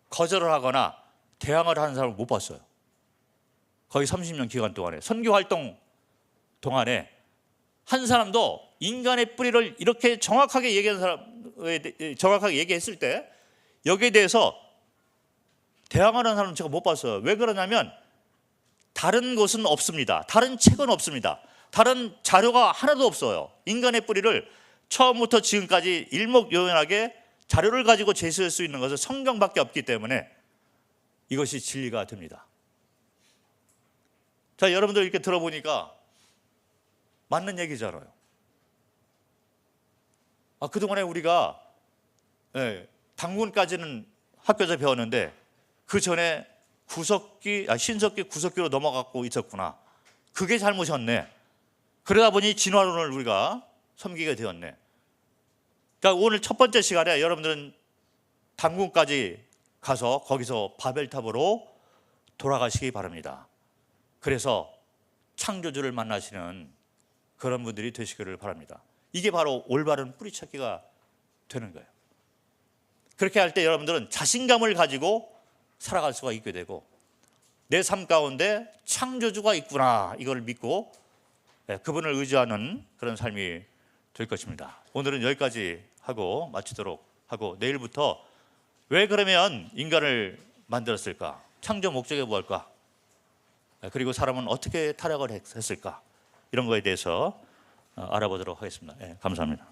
거절을 하거나 대항을 하는 사람을 못 봤어요. 거의 30년 기간 동안에, 선교 활동 동안에 한 사람도 인간의 뿌리를 이렇게 정확하게 얘기하는 사람, 정확하게 얘기했을 때 여기에 대해서 대항하는 사람은 제가 못 봤어요. 왜 그러냐면 다른 곳은 없습니다. 다른 책은 없습니다. 다른 자료가 하나도 없어요. 인간의 뿌리를 처음부터 지금까지 일목요연하게 자료를 가지고 제시할 수 있는 것은 성경밖에 없기 때문에 이것이 진리가 됩니다. 자, 여러분들 이렇게 들어보니까 맞는 얘기잖아요. 그동안에 우리가 단군까지는 학교에서 배웠는데 그 전에 신석기, 구석기로 넘어가고 있었구나. 그게 잘못이었네. 그러다 보니 진화론을 우리가 섬기게 되었네. 그러니까 오늘 첫 번째 시간에 여러분들은 단군까지 가서 거기서 바벨탑으로 돌아가시기 바랍니다. 그래서 창조주를 만나시는 그런 분들이 되시기를 바랍니다. 이게 바로 올바른 뿌리찾기가 되는 거예요. 그렇게 할 때 여러분들은 자신감을 가지고 살아갈 수가 있게 되고, 내 삶 가운데 창조주가 있구나 이걸 믿고 그분을 의지하는 그런 삶이 될 것입니다. 오늘은 여기까지 하고 마치도록 하고, 내일부터 왜 그러면 인간을 만들었을까? 창조 목적이 무엇일까? 그리고 사람은 어떻게 타락을 했을까? 이런 거에 대해서 알아보도록 하겠습니다. 감사합니다.